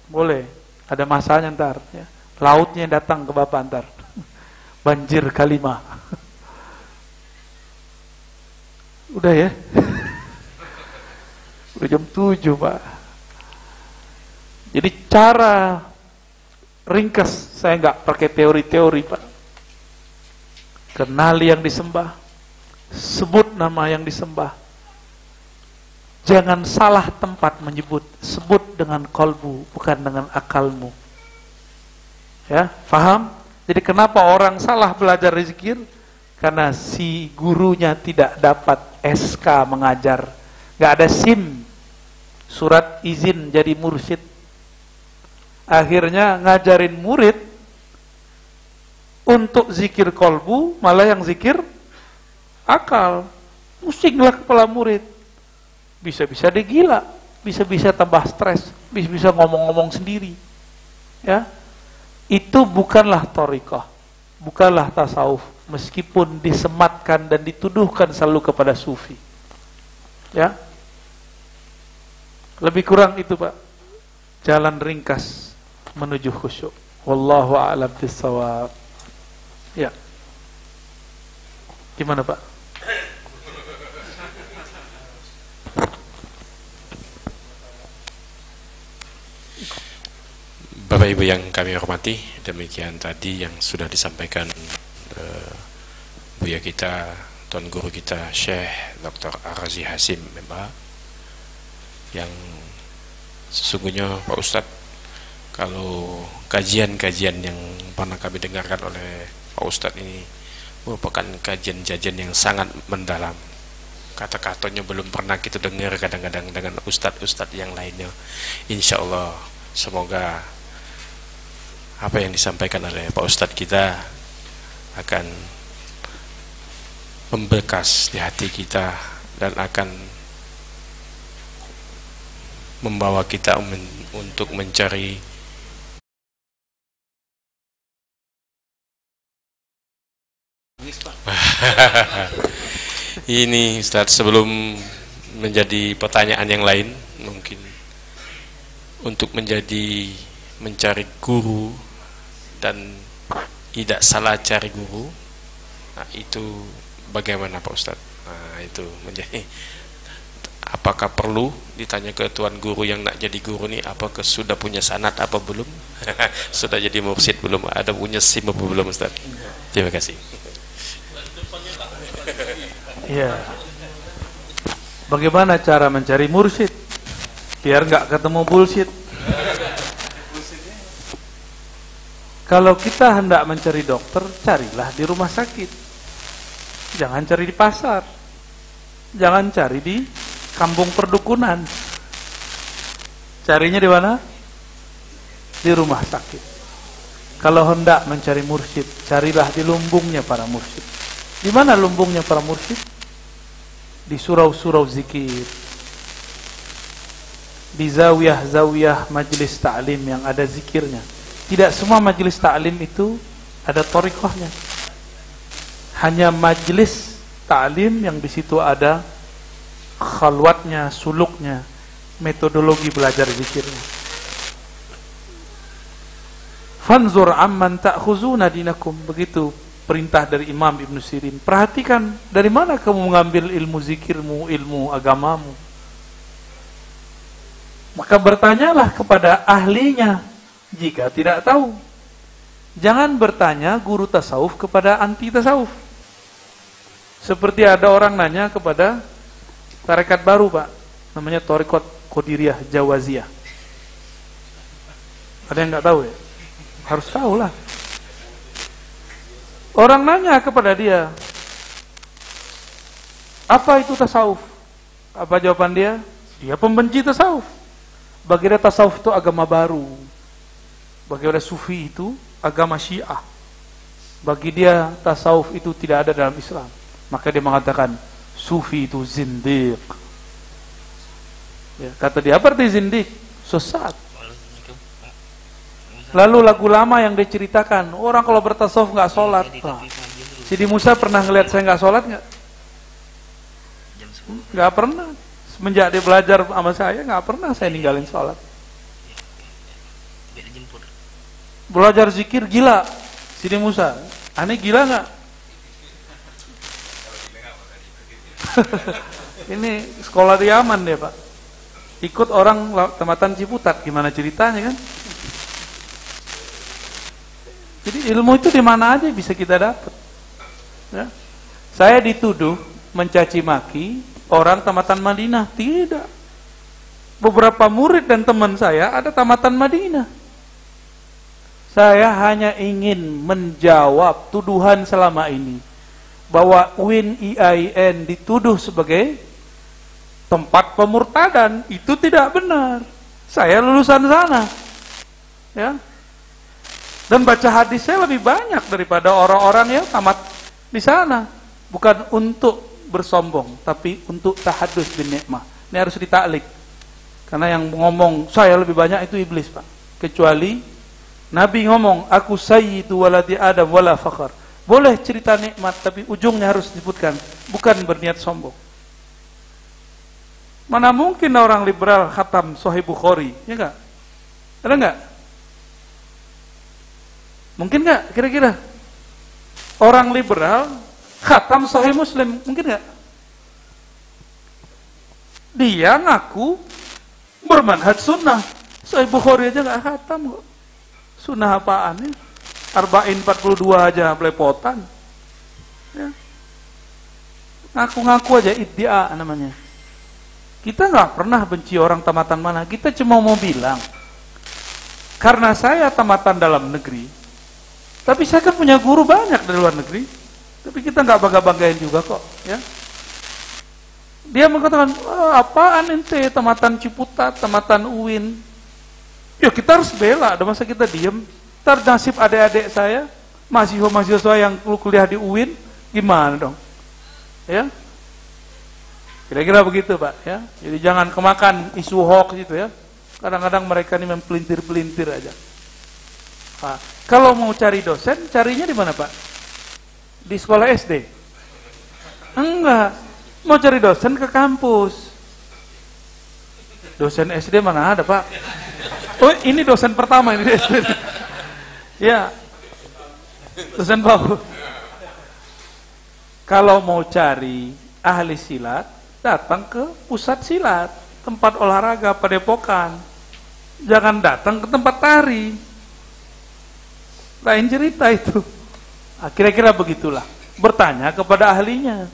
boleh, ada masanya ntar ya. Lautnya datang ke Bapak ntar. Banjir kalimah. Udah ya. Udah jam 7, Pak. Jadi cara ringkas, saya nggak pakai teori-teori, Pak. Kenali yang disembah, sebut nama yang disembah. Jangan salah tempat menyebut, sebut dengan kalbu, bukan dengan akalmu. Ya, paham? Jadi kenapa orang salah belajar zikir? Karena si gurunya tidak dapat SK mengajar, nggak ada SIM, surat izin jadi mursyid. Akhirnya ngajarin murid untuk zikir kalbu, malah yang zikir akal. Pusinglah kepala murid. Bisa-bisa dia gila, bisa-bisa tambah stres, bisa-bisa ngomong-ngomong sendiri. Ya, itu bukanlah thariqah, bukanlah tasawuf, meskipun disematkan dan dituduhkan selalu kepada sufi. Ya, lebih kurang itu, Pak, jalan ringkas menuju khusyuk. Wallahu a'lam bishawab. Ya, gimana, Pak? Bapak Ibu yang kami hormati, demikian tadi yang sudah disampaikan Buya kita, Tuan Guru kita Syekh Dr. Ar-Razi Hasim, Bapak, yang sesungguhnya Pak Ustadz, kalau kajian-kajian yang pernah kami dengarkan oleh Pak Ustadz ini merupakan kajian-kajian yang sangat mendalam. Kata-katanya belum pernah kita dengar kadang-kadang dengan ustadz-ustadz yang lainnya. Insya Allah, semoga apa yang disampaikan oleh Pak Ustadz kita akan membekas di hati kita dan akan membawa kita untuk mencari Ini Ustaz, sebelum menjadi pertanyaan yang lain, mungkin untuk mencari guru dan tidak salah cari guru, nah itu bagaimana Pak Ustaz? Nah itu menjadi, apakah perlu ditanya ke tuan guru yang nak jadi guru nih, apakah sudah punya sanad apa belum? Sudah jadi mursyid belum? Ada punya SIM apa belum Ustaz? Terima kasih. Iya. Bagaimana cara mencari mursyid biar nggak ketemu bullshit? Kalau kita hendak mencari dokter, carilah di rumah sakit. Jangan cari di pasar. Jangan cari di kampung perdukunan. Carinya di mana? Di rumah sakit. Kalau hendak mencari mursyid, carilah di lumbungnya para mursyid. Di mana lumbungnya para mursyid? Di surau-surau zikir, di zawiyah-zawiyah majelis ta'lim yang ada zikirnya. Tidak semua majelis ta'lim itu ada thariqahnya. Hanya majelis ta'lim yang di situ ada khalwatnya, suluknya, metodologi belajar zikirnya. Fanzur amman ta'khuzuna dinakum, begitu perintah dari Imam Ibn Sirin. Perhatikan dari mana kamu mengambil ilmu zikirmu, ilmu agamamu. Maka bertanyalah kepada ahlinya jika tidak tahu. Jangan bertanya guru tasawuf kepada anti tasawuf. Seperti ada orang nanya kepada tarekat baru Pak, namanya Thariqat Qadiriyah Jawaziyah. Ada yang nggak tahu ya? Harus tahu lah. Orang nanya kepada dia, apa itu tasawuf? Apa jawaban dia? Dia pembenci tasawuf. Bagi dia tasawuf itu agama baru. Bagi dia sufi itu agama Syiah. Bagi dia tasawuf itu tidak ada dalam Islam. Maka dia mengatakan sufi itu zindiq. Ya, kata dia, apa arti zindiq? Sesat. Lalu lagu lama yang diceritakan, orang kalau bertasawuf nggak sholat. Sidi Musa pernah ngelihat saya nggak sholat nggak? Nggak pernah. Semenjak dia belajar sama saya, nggak pernah saya ninggalin sholat. Belajar zikir gila, Sidi Musa. Aneh gila nggak? Ini sekolah di Yaman dia Pak. Ikut orang tempatan Ciputat, gimana ceritanya kan? Jadi ilmu itu di mana aja bisa kita dapat. Ya. Saya dituduh mencaci maki orang tamatan Madinah. Tidak. Beberapa murid dan teman saya ada tamatan Madinah. Saya hanya ingin menjawab tuduhan selama ini bahwa UIN IAIN dituduh sebagai tempat pemurtadan. Itu tidak benar. Saya lulusan sana. Ya. Dan baca hadis saya lebih banyak daripada orang-orang yang tamat di sana. Bukan untuk bersombong, tapi untuk tahadus bin nikmah. Ini harus ditaklik. Karena yang ngomong saya lebih banyak itu iblis Pak. Kecuali Nabi ngomong, aku sayyidu waladi Adam wala fakhar. Boleh cerita nikmat, tapi ujungnya harus disebutkan. Bukan berniat sombong. Mana mungkin orang liberal khatam Sahih Bukhari, ya enggak? Ada enggak? Mungkin nggak kira-kira orang liberal khatam Sahih Muslim? Mungkin nggak? Dia ngaku bermanhaj sunnah. Sahih Bukhari aja nggak khatam kok. Sunnah apaan ya? Arba'in 42 aja belepotan. Ya. Ngaku-ngaku aja iddia namanya. Kita nggak pernah benci orang tamatan mana. Kita cuma mau bilang, karena saya tamatan dalam negeri. Tapi saya kan punya guru banyak dari luar negeri. Tapi kita nggak bangga-banggain juga kok, ya. Dia mengatakan, apaan ente tamatan Ciputat, tamatan UIN. Ya kita harus bela, ada masa kita diem. Ntar nasib adik-adik saya, mahasiswa-mahasiswa yang kuliah di UIN, gimana dong? Ya. Kira-kira begitu Pak, ya. Jadi jangan kemakan isu hoax gitu ya. Kadang-kadang mereka ini mempelintir-pelintir aja. Nah, kalau mau cari dosen, carinya di mana Pak? Di sekolah SD? Enggak, Mau cari dosen ke kampus. Dosen SD mana ada, Pak? Oh, ini dosen pertama ini di SD. Ya. Dosen bau. Kalau mau cari ahli silat, datang ke pusat silat, tempat olahraga Padepokan. Jangan datang ke tempat tari. Lain cerita itu. Nah, kira-kira begitulah. Bertanya kepada ahlinya.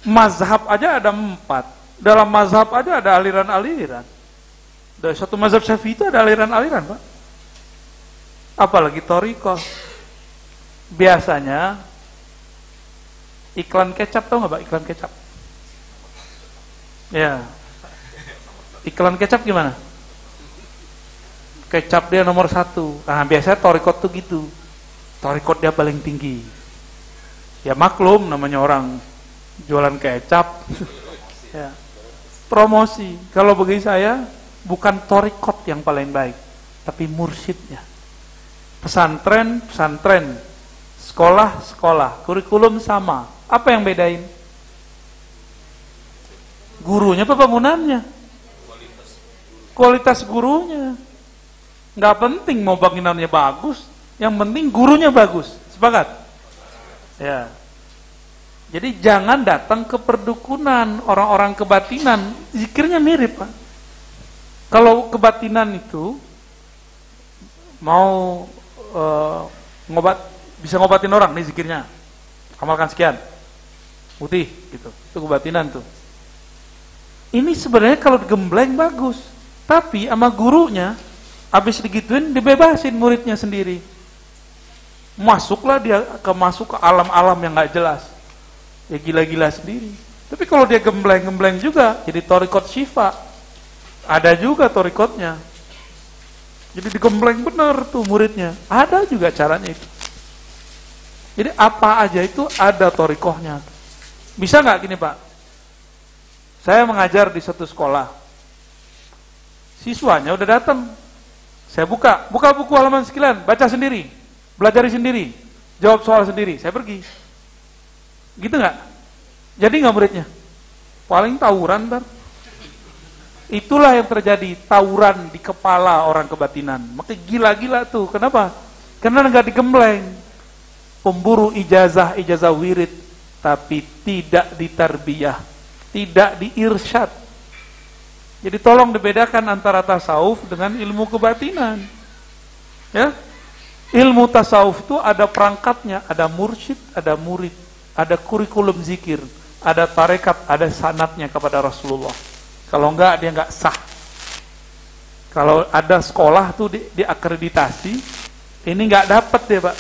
Mazhab aja ada 4. Dalam mazhab aja ada aliran-aliran. Dari satu mazhab Syafi'i itu ada aliran-aliran, Pak. Apalagi thariqah. Biasanya iklan kecap, tahu nggak, Pak? Iklan kecap. Ya. Iklan kecap gimana? Kecap dia nomor 1. Nah, biasanya thariqah tuh gitu. Thariqah dia paling tinggi. Ya maklum, namanya orang jualan kecap. Ya. Promosi. Kalau bagi saya bukan thariqah yang paling baik, tapi mursyidnya. Pesantren, sekolah, kurikulum sama. Apa yang bedain? Gurunya apa bangunannya? Kualitas gurunya. Nggak penting mau bangunannya bagus, yang penting gurunya bagus. Sepakat? Ya. Jadi jangan datang ke perdukunan, orang-orang kebatinan, zikirnya mirip, Pak. Kalau kebatinan itu mau bisa ngobatin orang nih zikirnya, amalkan sekian, putih gitu, itu kebatinan tuh. Ini sebenarnya kalau gembleng bagus, tapi sama gurunya, habis digituin dibebasin muridnya sendiri, masuklah dia masuk ke alam-alam yang nggak jelas. Ya gila-gila sendiri. Tapi kalau dia gembleng-gembleng juga, jadi thariqat syifa. Ada juga thariqatnya. Jadi digembleng bener tuh muridnya. Ada juga caranya itu. Jadi apa aja itu ada thariqahnya. Bisa nggak gini, Pak? Saya mengajar di satu sekolah. Siswanya udah datang. Saya buka buku halaman sekian, baca sendiri, belajari sendiri, jawab soal sendiri. Saya pergi. Gitu nggak? Jadi nggak muridnya? Paling tawuran ntar. Itulah yang terjadi, tawuran di kepala orang kebatinan. Maka gila-gila tuh. Kenapa? Karena nggak digembleng. Pemburu ijazah wirid, tapi tidak ditarbiyah, tidak diirsyad. Jadi tolong dibedakan antara tasawuf dengan ilmu kebatinan. Ya, ilmu tasawuf itu ada perangkatnya, ada mursyid, ada murid. Ada kurikulum zikir, ada tarekat, ada sanadnya kepada Rasulullah. Kalau enggak, dia enggak sah. Kalau ada sekolah tuh diakreditasi, ini enggak dapat dia, Pak.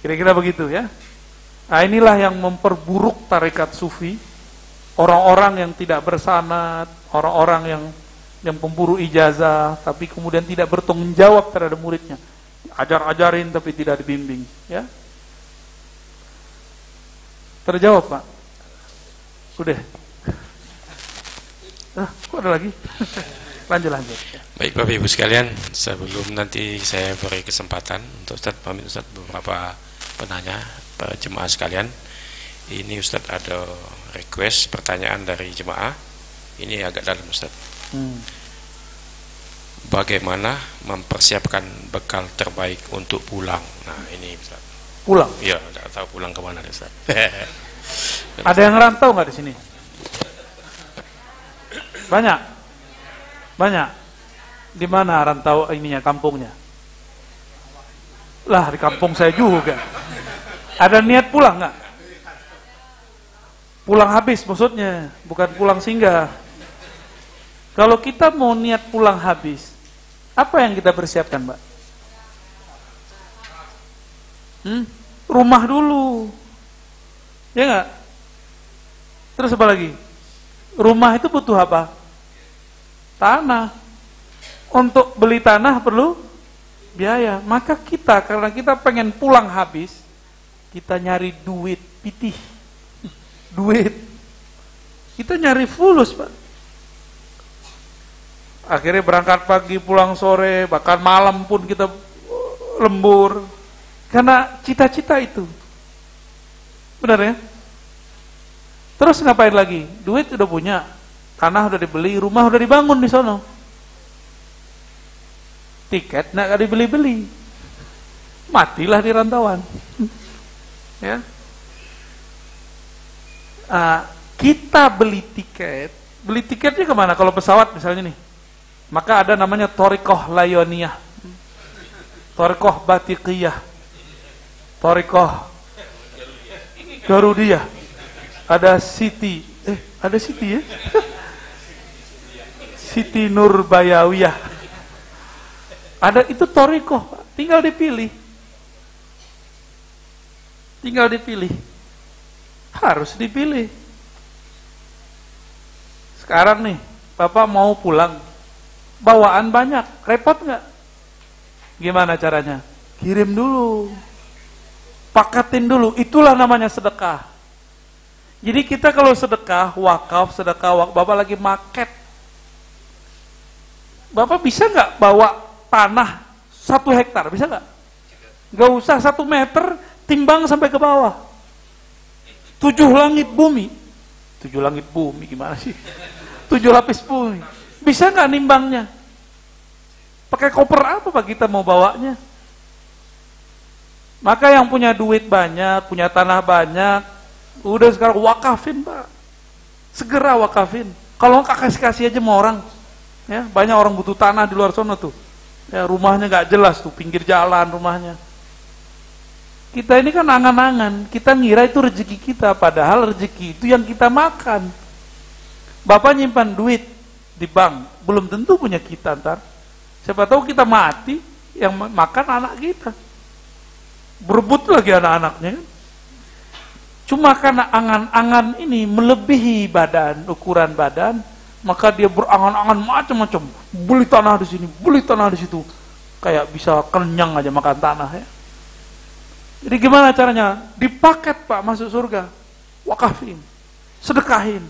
Kira-kira begitu ya. Nah, inilah yang memperburuk tarekat sufi. Orang-orang yang tidak bersanad, orang-orang yang pemburu ijazah, tapi kemudian tidak bertanggung jawab terhadap muridnya. Ajar-ajarin tapi tidak dibimbing, ya. Terjawab, Pak? Udah. Kok ada lagi? Lanjut. Baik Bapak Ibu sekalian, sebelum nanti saya beri kesempatan untuk Ustaz, pamit Ustaz, beberapa penanya para jemaah sekalian. Ini Ustaz ada request pertanyaan dari jemaah. Ini agak dalam Ustaz. Bagaimana mempersiapkan bekal terbaik untuk pulang? Nah ini Ustaz. Pulang? Iya, tidak tahu pulang kemana Ustaz. Ada yang rantau nggak di sini? Banyak. Di mana rantau ininya, kampungnya? Lah, di kampung saya juga. Ada niat pulang nggak? Pulang habis maksudnya, bukan pulang singgah. Kalau kita mau niat pulang habis, apa yang kita persiapkan, Mbak? Rumah dulu, ya nggak? Terus apa lagi? Rumah itu butuh apa? Tanah. Untuk beli tanah perlu biaya. Maka kita, karena kita pengen pulang habis, kita nyari duit, pitih. Duit. Kita nyari fulus, Pak. Akhirnya berangkat pagi, pulang sore, bahkan malam pun kita lembur. Karena cita-cita itu. Benar ya? Terus ngapain lagi? Duit udah punya, tanah udah dibeli, rumah udah dibangun di sono. Tiket nggak dibeli-beli, matilah di rantauan. Ya, kita beli tiketnya kemana? Kalau pesawat misalnya nih, maka ada namanya Thariqah Layoniyah, Thariqah Batiqiyah, Thariqah Garudiyah, ada Siti ya, Siti Nurbayawiyah, ada itu Thariqah, tinggal dipilih, harus dipilih. Sekarang nih, Bapak mau pulang, bawaan banyak, repot nggak? Gimana caranya? Kirim dulu, paketin dulu, itulah namanya sedekah. Jadi kita kalau sedekah, wakaf, Bapak lagi market, Bapak bisa nggak bawa tanah 1 hektar, bisa nggak? Nggak usah 1 meter, timbang sampai ke bawah. 7 langit bumi gimana sih? 7 lapis bumi, bisa nggak nimbangnya? Pakai koper apa Pak kita mau bawanya? Maka yang punya duit banyak, punya tanah banyak, udah sekarang wakafin Pak, segera wakafin. Kalau nggak kasih aja sama orang, ya banyak orang butuh tanah di luar sana tuh, ya rumahnya nggak jelas tuh, pinggir jalan rumahnya. Kita ini kan angan-angan, kita ngira itu rezeki kita, padahal rezeki itu yang kita makan. Bapak nyimpan duit di bank, belum tentu punya kita ntar. Siapa tahu kita mati, yang makan anak kita. Berebut lagi anak-anaknya kan. Cuma karena angan-angan ini melebihi badan, ukuran badan, maka dia berangan-angan macam-macam. Beli tanah di sini, beli tanah di situ. Kayak bisa kenyang aja makan tanah ya. Jadi gimana caranya? Dipaket Pak masuk surga. Wakafin, sedekahin.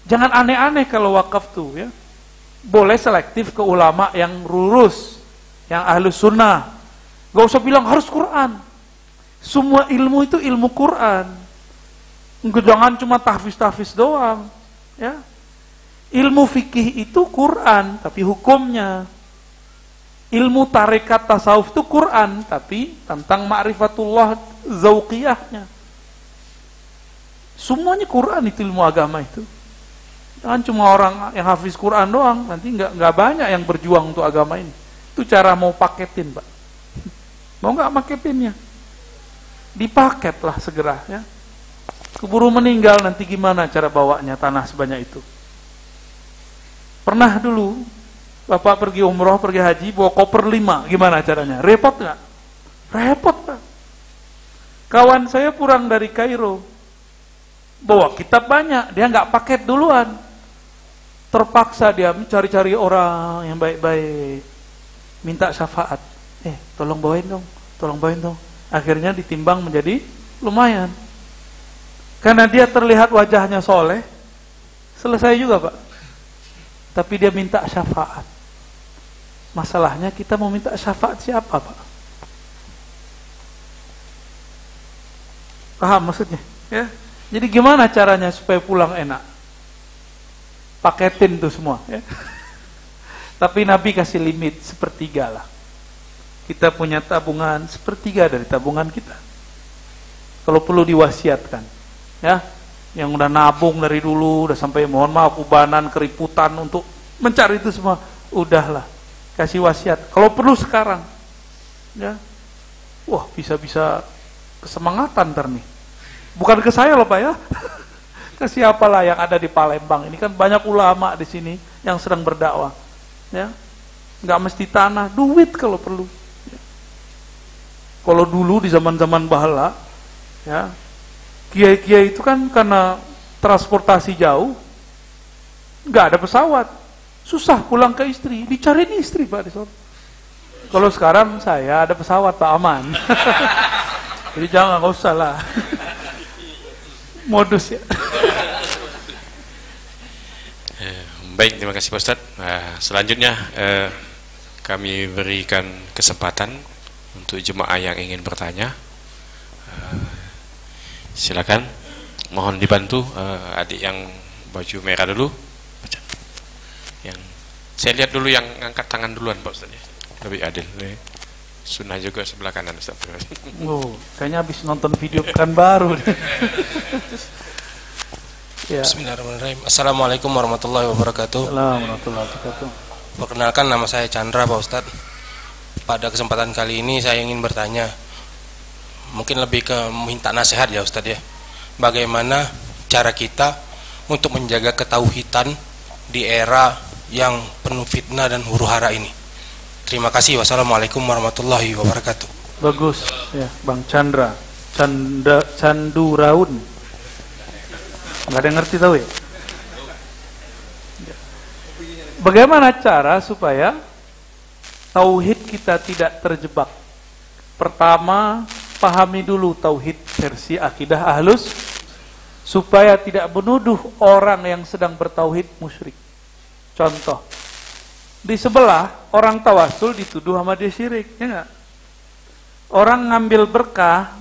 Jangan aneh-aneh kalau wakaf tuh ya. Boleh selektif ke ulama yang lurus, yang ahlus sunnah. Gak usah bilang harus Quran. Semua ilmu itu ilmu Quran. Jangan cuma tahfiz doang. Ya. Ilmu fikih itu Quran, tapi hukumnya. Ilmu tarekat tasawuf itu Quran, tapi tentang ma'rifatullah zauqiyahnya. Semuanya Quran itu ilmu agama itu. Jangan cuma orang yang hafiz Quran doang, nanti nggak banyak yang berjuang untuk agama ini. Itu cara mau paketin Pak. Mau nggak paketinnya? Dipaketlah segera ya. Keburu meninggal nanti gimana cara bawanya tanah sebanyak itu? Pernah dulu Bapak pergi umroh, pergi haji, bawa koper 5, gimana caranya? Repot nggak? Repot Pak. Kawan saya pulang dari Kairo, bawa kitab banyak, dia nggak paket duluan. Terpaksa dia mencari-cari orang yang baik-baik, minta syafaat. Tolong bawain dong. Akhirnya ditimbang menjadi lumayan. Karena dia terlihat wajahnya soleh, selesai juga Pak. Tapi dia minta syafaat. Masalahnya kita mau minta syafaat siapa Pak? Paham maksudnya? Ya. Jadi gimana caranya supaya pulang enak? Paketin tuh semua ya. Tapi Nabi kasih limit 1/3 lah. Kita punya tabungan 1/3 dari tabungan kita. Kalau perlu diwasiatkan ya. Yang udah nabung dari dulu, udah sampai mohon maaf ubanan, keriputan untuk mencari itu semua, udahlah kasih wasiat. Kalau perlu sekarang ya. Wah, bisa-bisa kesemangatan ntar nih. Bukan ke saya loh Pak ya. Ke siapalah yang ada di Palembang. Ini kan banyak ulama di sini yang sedang berdakwah. Ya. Nggak mesti tanah, duit kalau perlu. Ya. Kalau dulu di zaman-zaman bahala, ya, kiai-kiai itu kan karena transportasi jauh, nggak ada pesawat, susah pulang ke istri, dicariin istri Pak di sana. Kalau sekarang saya ada pesawat Pak, aman. Jadi jangan, nggak usah lah. Modus ya. Baik, terima kasih Pak Ustadz. Selanjutnya kami berikan kesempatan untuk jemaah yang ingin bertanya. Silakan mohon dibantu adik yang baju merah dulu. Yang saya lihat dulu yang angkat tangan duluan Pak Ustaz ya. Lebih adil. Sunnah juga sebelah kanan Ustaz. Oh, kayaknya habis nonton video Pekanbaru. Ya. Bismillahirrahmanirrahim. Assalamualaikum warahmatullahi wabarakatuh. Assalamualaikum warahmatullahi wabarakatuh. Perkenalkan, nama saya Chandra Pak Ustadz. Pada kesempatan kali ini saya ingin bertanya, mungkin lebih ke minta nasihat ya Ustadz ya. Bagaimana cara kita untuk menjaga ketauhidan di era yang penuh fitnah dan huru-hara ini? Terima kasih. Wassalamualaikum warahmatullahi wabarakatuh. Bagus ya, Bang Chandra. Canduraun. Nggak ada yang ngerti tahu ya? Bagaimana cara supaya tauhid kita tidak terjebak? Pertama, pahami dulu tauhid versi akidah ahlus, supaya tidak menuduh orang yang sedang bertauhid musyrik. Contoh, di sebelah orang tawasul dituduh sama dia syirik, ya enggak? Orang ngambil berkah,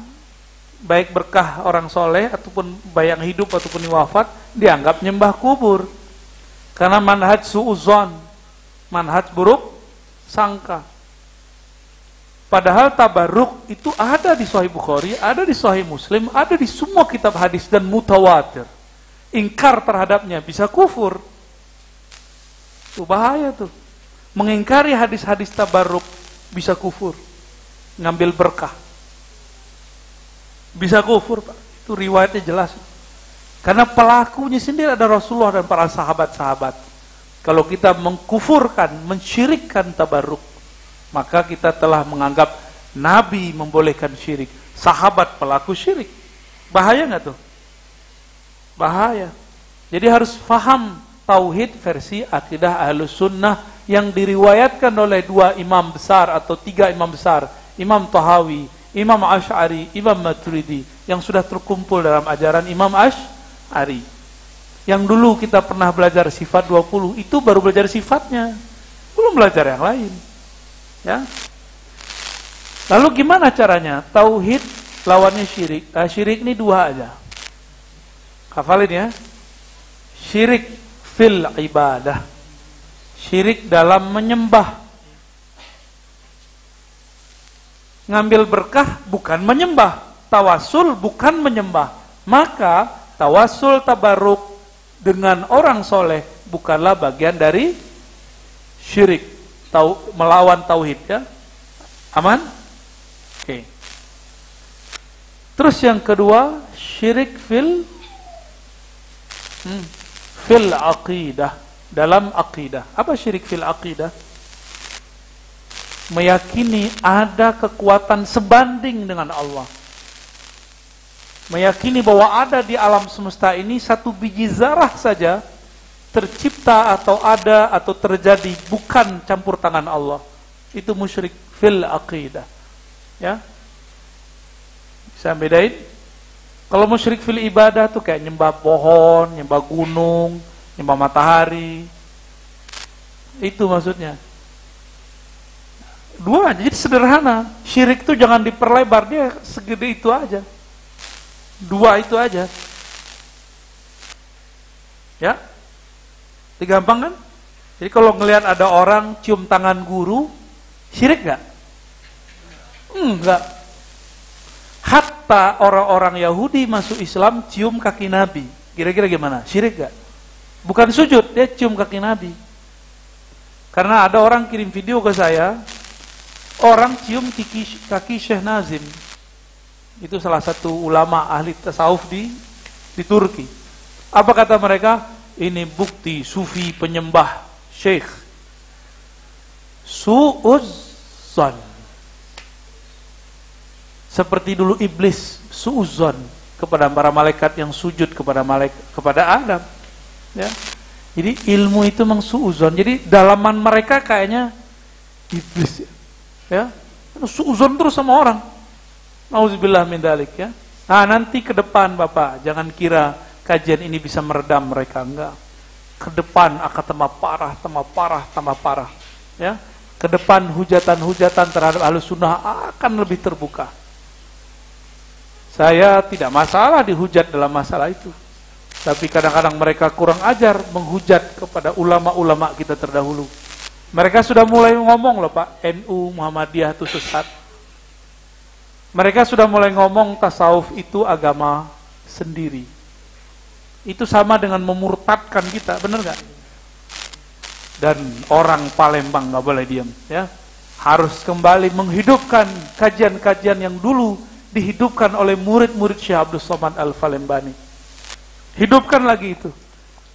baik berkah orang soleh ataupun bayang hidup ataupun wafat, dianggap nyembah kubur. Karena manhaj su'uzon, manhaj buruk sangka. Padahal tabarruk itu ada di Sahih Bukhari, ada di Sahih Muslim, ada di semua kitab hadis dan mutawatir. Ingkar terhadapnya bisa kufur. Itu bahaya tuh. Mengingkari hadis-hadis tabarruk bisa kufur. Ngambil berkah. Bisa kufur, Pak. Itu riwayatnya jelas. Karena pelakunya sendiri ada Rasulullah dan para sahabat-sahabat. Kalau kita mengkufurkan, mensyirikkan tabarruk, maka kita telah menganggap Nabi membolehkan syirik, sahabat pelaku syirik. Bahaya nggak tuh? Bahaya. Jadi harus paham tauhid versi akidah ahlus sunnah yang diriwayatkan oleh 2 imam besar atau 3 imam besar, Imam Tahawi, Imam Asy'ari, Imam Maturidi, yang sudah terkumpul dalam ajaran Imam Asy'ari. Yang dulu kita pernah belajar sifat 20, itu baru belajar sifatnya, belum belajar yang lain. Ya. Lalu gimana caranya? Tauhid lawannya syirik. Syirik ini 2 aja. Hafalin ya. Syirik fil ibadah. Syirik dalam menyembah. Ngambil berkah bukan menyembah, tawasul bukan menyembah. Maka tawasul tabarruk dengan orang soleh bukanlah bagian dari syirik. Melawan tauhid ya. Aman? Oke. Terus yang kedua, syirik fil aqidah, dalam aqidah. Apa syirik fil aqidah? Meyakini ada kekuatan sebanding dengan Allah. Meyakini bahwa ada di alam semesta ini satu biji zarah saja tercipta atau ada atau terjadi bukan campur tangan Allah. Itu musyrik fil aqidah. Ya. Bisa bedain? Kalau musyrik fil ibadah tuh kayak nyembah pohon, nyembah gunung, nyembah matahari. Itu maksudnya. 2 aja, jadi sederhana. Syirik tuh jangan diperlebar, dia segede itu aja. 2 itu aja. Ya. Gampang kan? Jadi kalau ngelihat ada orang cium tangan guru, syirik gak? Enggak. Hatta orang-orang Yahudi masuk Islam cium kaki Nabi. Kira-kira gimana? Syirik gak? Bukan sujud, dia cium kaki Nabi. Karena ada orang kirim video ke saya, orang cium kaki Syekh Nazim. Itu salah satu ulama ahli tasawuf di Turki. Apa kata mereka? Ini bukti sufi penyembah Syekh. Su'uzzan. Seperti dulu iblis su'uzzan kepada para malaikat yang sujud kepada Adam. Ya. Jadi ilmu itu memang su'uzzan. Jadi dalaman mereka kayaknya iblis. Ya. Su'uzzan terus sama orang. Nauzubillah min dzalik ya. Nah, nanti ke depan Bapak, jangan kira kajian ini bisa meredam mereka, enggak. Ke depan akan tambah parah. Ya. Ke depan hujatan-hujatan terhadap Ahlus Sunnah akan lebih terbuka. Saya tidak masalah dihujat dalam masalah itu. Tapi kadang-kadang mereka kurang ajar menghujat kepada ulama-ulama kita terdahulu. Mereka sudah mulai ngomong loh Pak, NU, Muhammadiyah itu sesat. Mereka sudah mulai ngomong tasawuf itu agama sendiri. Itu sama dengan memurtadkan kita, benar nggak? Dan orang Palembang nggak boleh diam, ya. Harus kembali menghidupkan kajian-kajian yang dulu dihidupkan oleh murid-murid Syekh Abdul Somad Al-Falembani. Hidupkan lagi itu.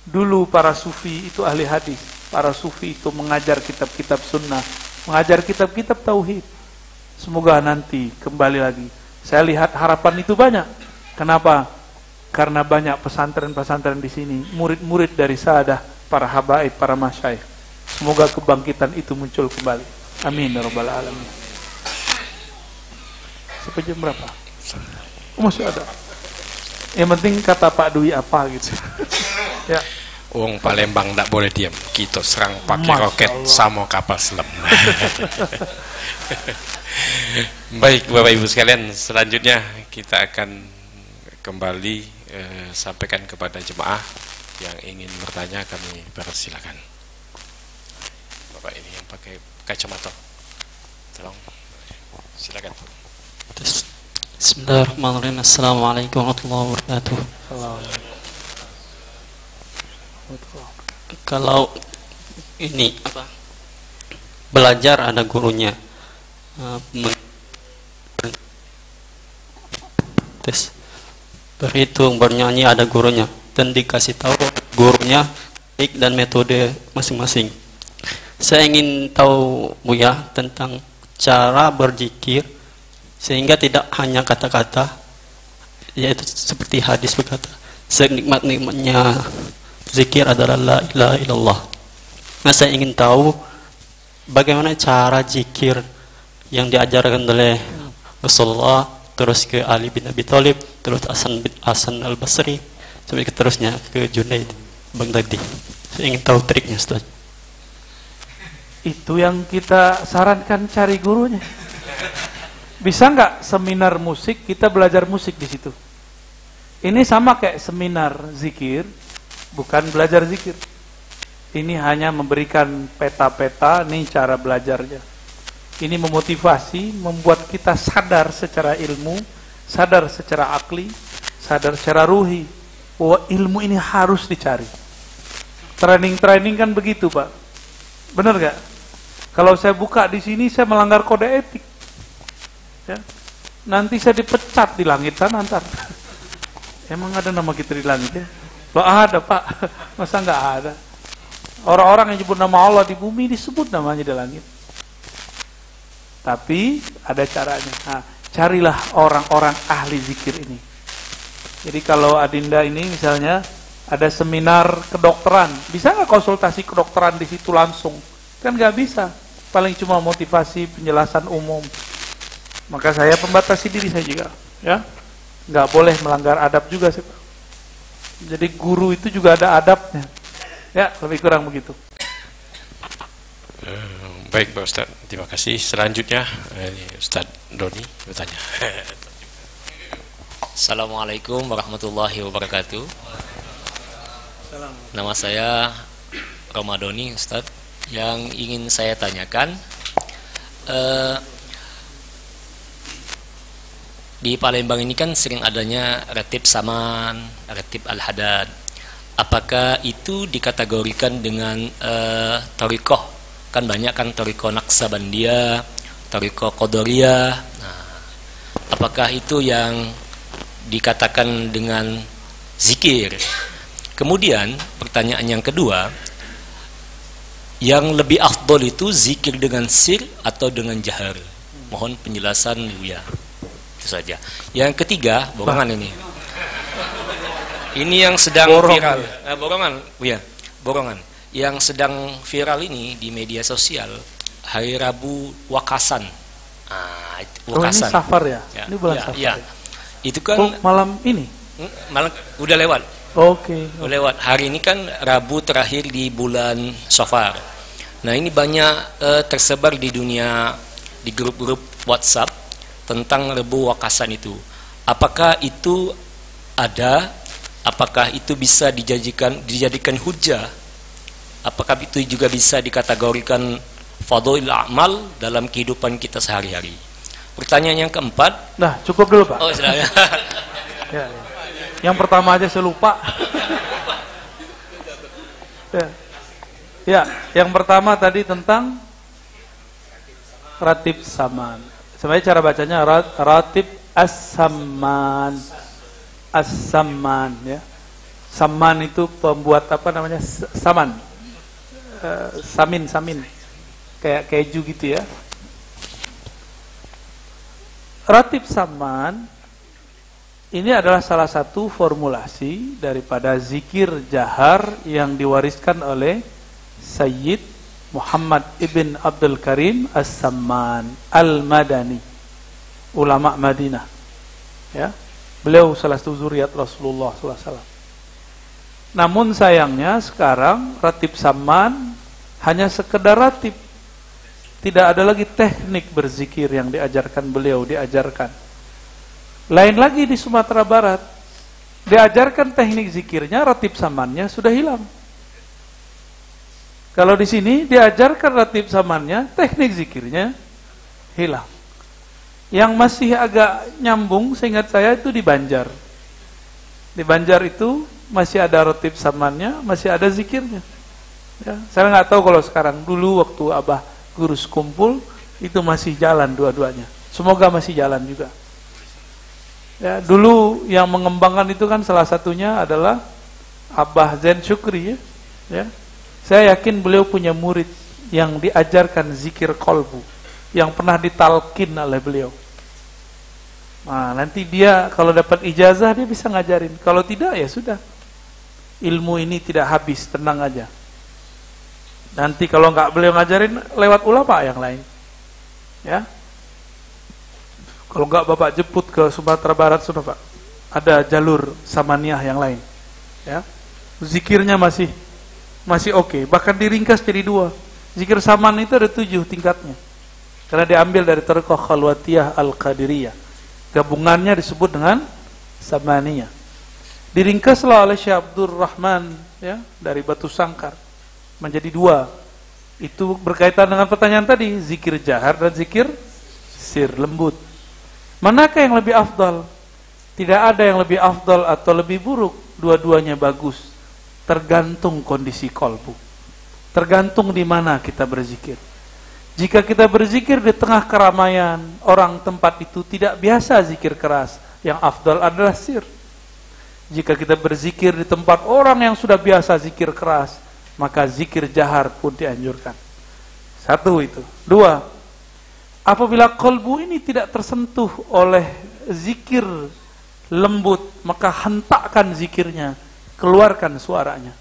Dulu para sufi itu ahli hadis. Para sufi itu mengajar kitab-kitab sunnah, mengajar kitab-kitab tauhid. Semoga nanti kembali lagi. Saya lihat harapan itu banyak. Kenapa? Karena banyak pesantren-pesantren di sini, murid-murid dari Saadah, para habaib, para masyayikh. Semoga kebangkitan itu muncul kembali. Amin ya rabbal alamin. Sampai jam berapa? Oh, masih ada. Yang penting kata Pak Dwi apa gitu. Ya. Wong Palembang tidak boleh diam. Kita serang pakai roket sama kapal selam. Baik Bapak Ibu sekalian, selanjutnya kita akan kembali sampaikan kepada jemaah yang ingin bertanya, kami persilakan. Bapak ini yang pakai kacamata, tolong silakan. Bismillahirrahmanirrahim. Assalamualaikum warahmatullahi wabarakatuh. Kalau ini apa? Belajar ada gurunya. Tes berhitung, bernyanyi ada gurunya, dan dikasih tahu gurunya teknik dan metode masing-masing. Saya ingin tahu Buya tentang cara berzikir sehingga tidak hanya kata-kata, yaitu seperti hadis berkata, senikmat-nikmatnya zikir adalah la ilaha illallah. Nah, saya ingin tahu bagaimana cara zikir yang diajarkan oleh Rasulullah, terus ke Ali bin Abi Thalib, terus Hasan al-Basri, sampai terusnya ke Junaid Baghdadi. Saya ingin tahu triknya, Ustaz. Itu yang kita sarankan, cari gurunya. Bisa nggak seminar musik, kita belajar musik di situ? Ini sama kayak seminar zikir, bukan belajar zikir. Ini hanya memberikan peta-peta, nih cara belajarnya. Ini memotivasi, membuat kita sadar secara ilmu, sadar secara akli, sadar secara ruhi, bahwa ilmu ini harus dicari. Training-training kan begitu, Pak. Benar nggak? Kalau saya buka di sini, saya melanggar kode etik. Ya. Nanti saya dipecat di langit sana ntar. Emang ada nama kita di langit ya? Loh, ada Pak. Masa nggak ada? Orang-orang yang nyebut nama Allah di bumi disebut namanya di langit. Tapi ada caranya. Nah, carilah orang-orang ahli zikir ini. Jadi kalau Adinda ini misalnya ada seminar kedokteran, bisa nggak konsultasi kedokteran di situ langsung? Kan nggak bisa. Paling cuma motivasi, penjelasan umum. Maka saya pembatasi diri saya juga, ya, nggak boleh melanggar adab juga sih, Pak. Jadi guru itu juga ada adabnya, ya, lebih kurang begitu. Baik Pak Ustadz, terima kasih. Selanjutnya Ustadz Doni bertanya. Assalamualaikum warahmatullahi wabarakatuh. Nama saya Ramadoni, Ustadz. Yang ingin saya tanyakan, di Palembang ini kan sering adanya ratib saman, ratib al-hadad. Apakah itu dikategorikan dengan thariqah? Kan banyak kan thariqah Naqsabandiyah, thariqah Qadariyah. Nah, apakah itu yang dikatakan dengan zikir? Kemudian pertanyaan yang kedua, yang lebih afdol itu zikir dengan sir atau dengan jahar? Mohon penjelasan Buya. Itu saja. Yang ketiga, borongan ini. Ini yang sedang viral. Borongan, Buya. Borongan. Yang sedang viral ini di media sosial, hari Rabu Wakasan. Wakasan. Oh, ini safar ya? Ini bulan safar. Ya. Itu kan malam ini. Malam udah lewat. Oke. Udah lewat. Hari ini kan Rabu terakhir di bulan Safar. Nah, ini banyak tersebar di dunia, di grup-grup WhatsApp tentang Rebu Wakasan itu. apakah itu ada, apakah itu bisa dijadikan hujjah, apakah itu juga bisa dikategorikan fadhil amal dalam kehidupan kita sehari-hari. Pertanyaan yang keempat. Nah, cukup dulu Pak. Oh, sudah. Ya, ya. Yang pertama aja saya lupa. Ya. Ya, yang pertama tadi tentang ratib saman. Sebenarnya cara bacanya ratib as-saman. As-saman ya. Saman itu pembuat apa namanya? Saman. Samin. Kayak keju gitu ya. Ratib saman ini adalah salah satu formulasi daripada zikir jahar yang diwariskan oleh Sayyid Muhammad ibn Abdul Karim As-Samman Al-Madani, ulama Madinah. Ya, beliau salah satu zuriat Rasulullah SAW. Namun sayangnya sekarang ratib saman hanya sekedar ratib. Tidak ada lagi teknik berzikir yang diajarkan beliau, diajarkan. Lain lagi di Sumatera Barat. Diajarkan teknik zikirnya, ratib samannya sudah hilang. Kalau di sini diajarkan ratib samannya, teknik zikirnya hilang. Yang masih agak nyambung, seingat saya itu di Banjar. Di Banjar itu masih ada ratib samannya, masih ada zikirnya. Ya, saya nggak tahu kalau sekarang. Dulu waktu Abah guru sekumpul itu masih jalan dua-duanya. Semoga masih jalan juga. Ya, dulu yang mengembangkan itu kan salah satunya adalah Abah Zain Syukri ya. Ya. Saya yakin beliau punya murid yang diajarkan zikir kolbu, yang pernah ditalkin oleh beliau. Nah, nanti dia kalau dapat ijazah dia bisa ngajarin. Kalau tidak ya sudah. Ilmu ini tidak habis, tenang aja. Nanti kalau nggak beliau ngajarin lewat ulama yang lain. Ya. Kalau nggak Bapak jemput ke Sumatera Barat sudah Pak. Ada jalur samaniyah yang lain. Ya. Zikirnya masih oke. Bahkan diringkas jadi 2. Zikir saman itu ada 7 tingkatnya. Karena diambil dari Tariqah Khalwatiyah Al-Qadiriyah. Gabungannya disebut dengan samaniyah. Diringkaslah oleh Syekh Abdul Rahman ya, dari Batu Sangkar menjadi 2. Itu berkaitan dengan pertanyaan tadi, zikir jahar dan zikir sir, lembut. Manakah yang lebih afdal? Tidak ada yang lebih afdal atau lebih buruk, dua-duanya bagus. Tergantung kondisi kolbu. Tergantung di mana kita berzikir. Jika kita berzikir di tengah keramaian, orang tempat itu tidak biasa zikir keras, yang afdal adalah sir. Jika kita berzikir di tempat orang yang sudah biasa zikir keras, maka zikir jahar pun dianjurkan. 1 itu. 2, apabila kolbu ini tidak tersentuh oleh zikir lembut, maka hentakkan zikirnya, keluarkan suaranya.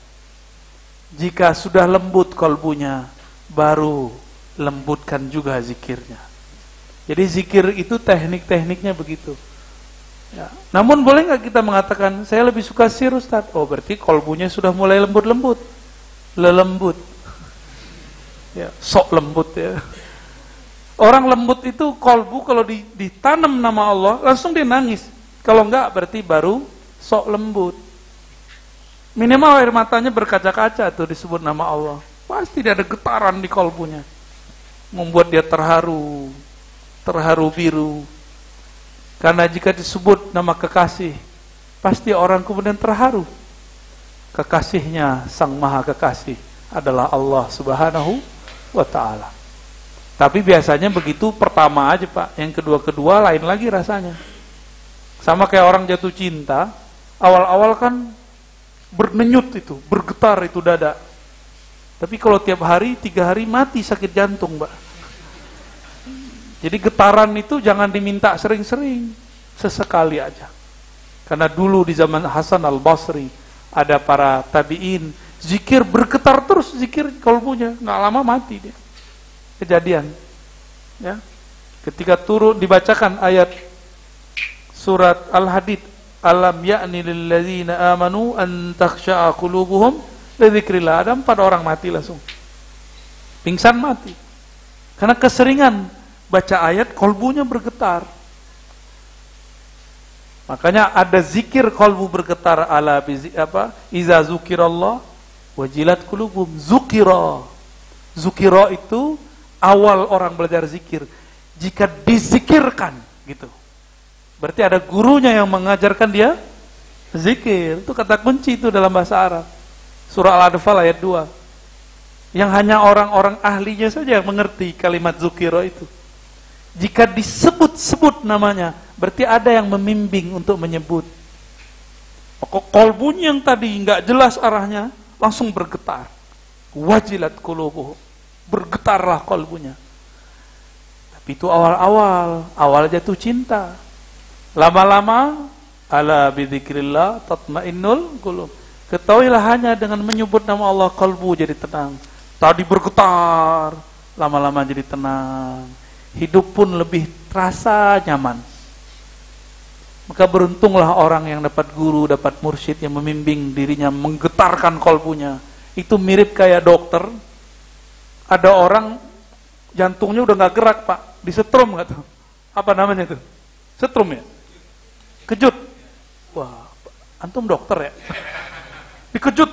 Jika sudah lembut kolbunya, baru lembutkan juga zikirnya. Jadi zikir itu teknik-tekniknya begitu. Ya. Namun boleh nggak kita mengatakan, saya lebih suka sir Ustaz? Oh, berarti kolbunya sudah mulai lembut-lembut. Lelembut. Ya, sok lembut ya. Orang lembut itu kolbu kalau ditanam nama Allah, langsung dia nangis. Kalau enggak berarti baru sok lembut. Minimal air matanya berkaca-kaca tuh disebut nama Allah. Pasti dia ada getaran di kolbunya. Membuat dia terharu biru. Karena jika disebut nama kekasih, pasti orang kemudian terharu. Kekasihnya Sang Maha Kekasih adalah Allah Subhanahu wa Ta'ala. Tapi biasanya begitu pertama aja Pak, yang kedua lain lagi rasanya. Sama kayak orang jatuh cinta, awal-awal kan berdenyut itu, bergetar itu dada. Tapi kalau tiap hari, 3 hari mati sakit jantung Pak. Jadi getaran itu jangan diminta sering-sering, sesekali aja. Karena dulu di zaman Hasan Al-Basri, ada para tabi'in, zikir bergetar terus, zikir kolbunya, nggak lama mati dia. Kejadian. Ya. Ketika turun dibacakan ayat surat Al-Hadid, alam ya'ni lilladzina amanu an takhsha'a qulubuhum li dzikrillah. Ada 4 orang mati langsung. Pingsan mati. Karena keseringan baca ayat, kolbunya bergetar. Makanya ada zikir kolbu bergetar ala iza zukirallah wajilat kulubum. Zukira itu awal orang belajar zikir. Jika dizikirkan gitu, berarti ada gurunya yang mengajarkan dia zikir. Itu kata kunci itu dalam bahasa Arab. Surah Al-Anfal ayat 2. Yang hanya orang-orang ahlinya saja yang mengerti kalimat zukira itu. Jika disebut-sebut namanya, berarti ada yang membimbing untuk menyebut. Kolbunya yang tadi nggak jelas arahnya, langsung bergetar. Wajilat qulubuhum, bergetarlah kolbunya. Tapi itu awal jatuh cinta. Lama-lama, ala bidzikrillah tatmainnul qulub. Ketahuilah hanya dengan menyebut nama Allah kolbu jadi tenang. Tadi bergetar, lama-lama jadi tenang. Hidup pun lebih terasa nyaman. Maka beruntunglah orang yang dapat guru, dapat mursyid yang membimbing dirinya, menggetarkan kolbunya. Itu mirip kayak dokter. Ada orang jantungnya udah gak gerak pak, disetrum gak tuh? Apa namanya itu? Setrum ya? Kejut. Wah, antum dokter ya? Dikejut.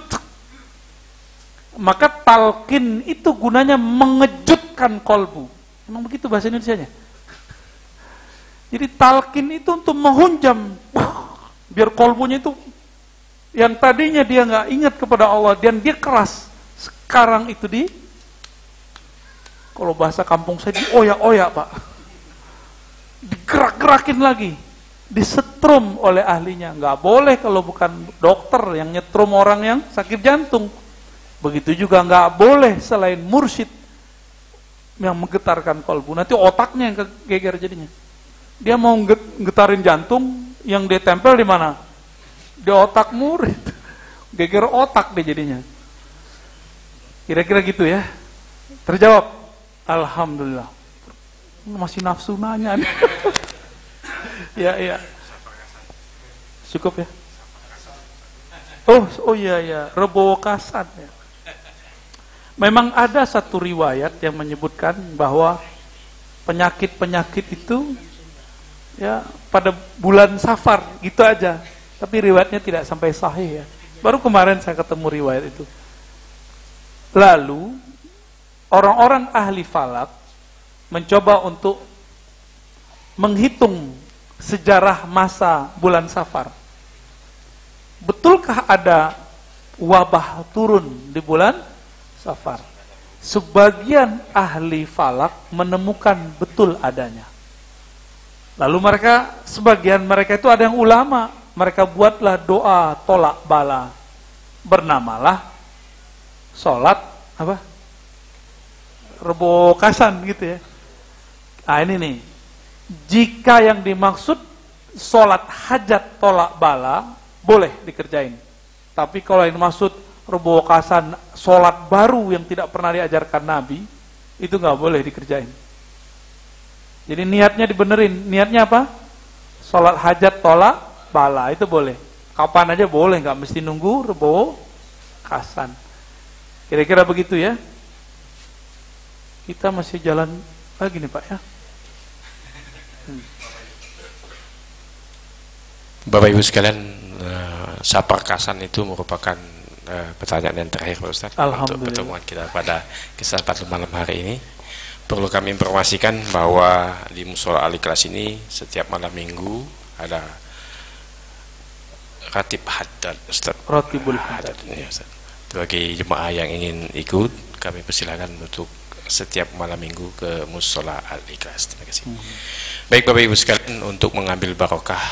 Maka talqin itu gunanya mengejutkan kolbu. Emang begitu bahasa Indonesianya? Jadi talqin itu untuk menghunjam, biar kolbunya itu yang tadinya dia nggak ingat kepada Allah dan dia keras, sekarang itu kalau bahasa kampung saya dioyak-oyak pak, digerak-gerakin lagi, disetrum oleh ahlinya. Nggak boleh kalau bukan dokter yang nyetrum orang yang sakit jantung. Begitu juga nggak boleh selain mursyid yang menggetarkan kolbu, nanti otaknya yang kegeger jadinya. Dia mau getarin jantung, yang dia tempel di mana? Di otak murid. Geger otak dia jadinya. Kira-kira gitu ya. Terjawab. Alhamdulillah. Masih nafsu nanya. Ya. Cukup ya. Oh iya. Rebowo Kasan ya. Memang ada satu riwayat yang menyebutkan bahwa penyakit-penyakit itu ya pada bulan Safar gitu aja. Tapi riwayatnya tidak sampai sahih ya. Baru kemarin saya ketemu riwayat itu. Lalu orang-orang ahli falak mencoba untuk menghitung sejarah masa bulan Safar. Betulkah ada wabah turun di bulan Safar? Sebagian ahli falak menemukan betul adanya. Lalu sebagian mereka itu ada yang ulama, mereka buatlah doa tolak bala. Bernamalah sholat Rebo Kasan gitu ya. Nah ini nih, jika yang dimaksud sholat hajat tolak bala, boleh dikerjain. Tapi kalau yang dimaksud Rebo Kasan sholat baru yang tidak pernah diajarkan Nabi, itu nggak boleh dikerjain. Jadi niatnya dibenerin. Niatnya apa? Sholat hajat tolak bala, itu boleh. Kapan aja boleh, nggak mesti nunggu Rebo Kasan. Kira-kira begitu ya. Kita masih jalan lagi nih Pak ya. Bapak Ibu sekalian, Sapar Kasan itu merupakan pertanyaan yang terakhir Pak Ustaz untuk pertemuan kita pada kesempatan malam hari ini. Perlu kami informasikan bahwa di Musola Al-Ikhlas ini setiap malam minggu ada ratib haddad Ustaz. Ratibul haddad ya, Ustaz. Bagi jemaah yang ingin ikut, kami persilakan untuk setiap malam minggu ke Musola Al-Ikhlas. Terima kasih. Baik Bapak Ibu sekalian, untuk mengambil barokah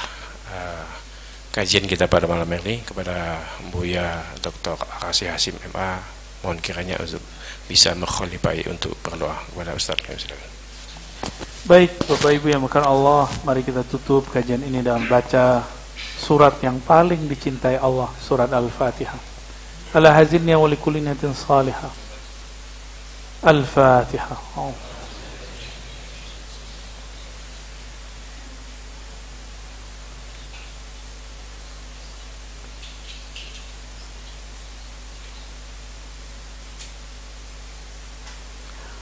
kajian kita pada malam ini, kepada Buya Dr. Arazi Hasim MA, mohon kiranya untuk bisa mengkhalifahi untuk berdoa kepada Ustaz. Baik Bapak Ibu yang makan Allah, mari kita tutup kajian ini dengan baca surat yang paling dicintai Allah, surat Al-Fatihah. Ala hazinni wa likulli niyatin salihah. Al-Fatihah.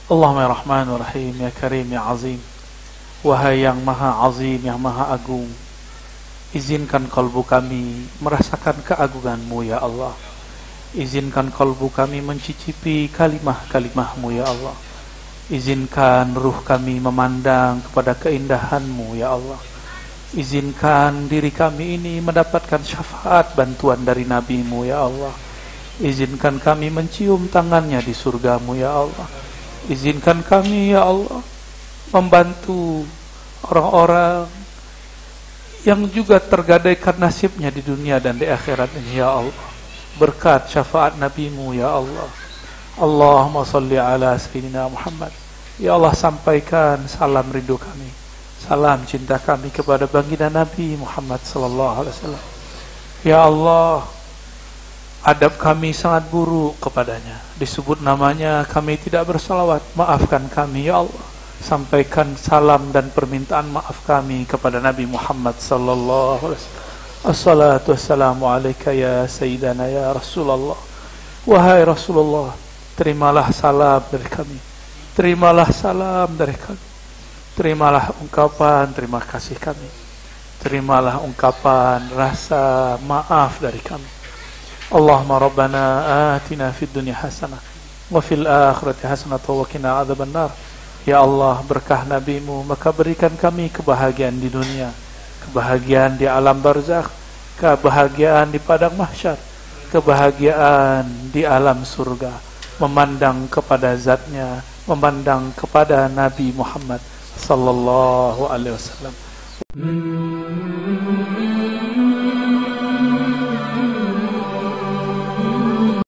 Allahumma ya Rahman wa Rahim, ya Karim, ya Azim. Wahai yang maha azim, yang maha agung, Izinkan kalbu kami merasakan keagungan-Mu ya Allah. Izinkan kalbu kami mencicipi kalimah-kalimah-Mu ya Allah. Izinkan ruh kami memandang kepada keindahan-Mu ya Allah. Izinkan diri kami ini mendapatkan syafaat bantuan dari Nabi-Mu ya Allah. Izinkan kami mencium tangannya di surga-Mu ya Allah. Izinkan kami ya Allah membantu orang-orang yang juga tergadaikan nasibnya di dunia dan di akhirat ini ya Allah, berkat syafaat Nabi-Mu ya Allah. Allahumma salli ala Sayyidina Muhammad. Ya Allah, sampaikan salam rindu kami, salam cinta kami kepada baginda Nabi Muhammad sallallahu alaihi wasallam. Ya Allah, adab kami sangat buruk kepadanya, disebut namanya kami tidak bersalawat, maafkan kami ya Allah. Sampaikan salam dan permintaan maaf kami kepada Nabi Muhammad sallallahu alaihi wasallam. Assalatu wassalamu alayka ya sayyidana ya Rasulullah. Wahai Rasulullah, terimalah salam dari kami. Terimalah salam dari kami. Terimalah ungkapan terima kasih kami. Terimalah ungkapan rasa maaf dari kami. Allahumma rabbana atina fid dunya hasanah wa fil akhirati hasanah wa qina adzaban nar. Ya Allah, berkah Nabi-Mu, maka berikan kami kebahagiaan di dunia, kebahagiaan di alam barzakh, kebahagiaan di padang mahsyar, kebahagiaan di alam surga, memandang kepada zatnya, memandang kepada Nabi Muhammad sallallahu alaihi wasallam.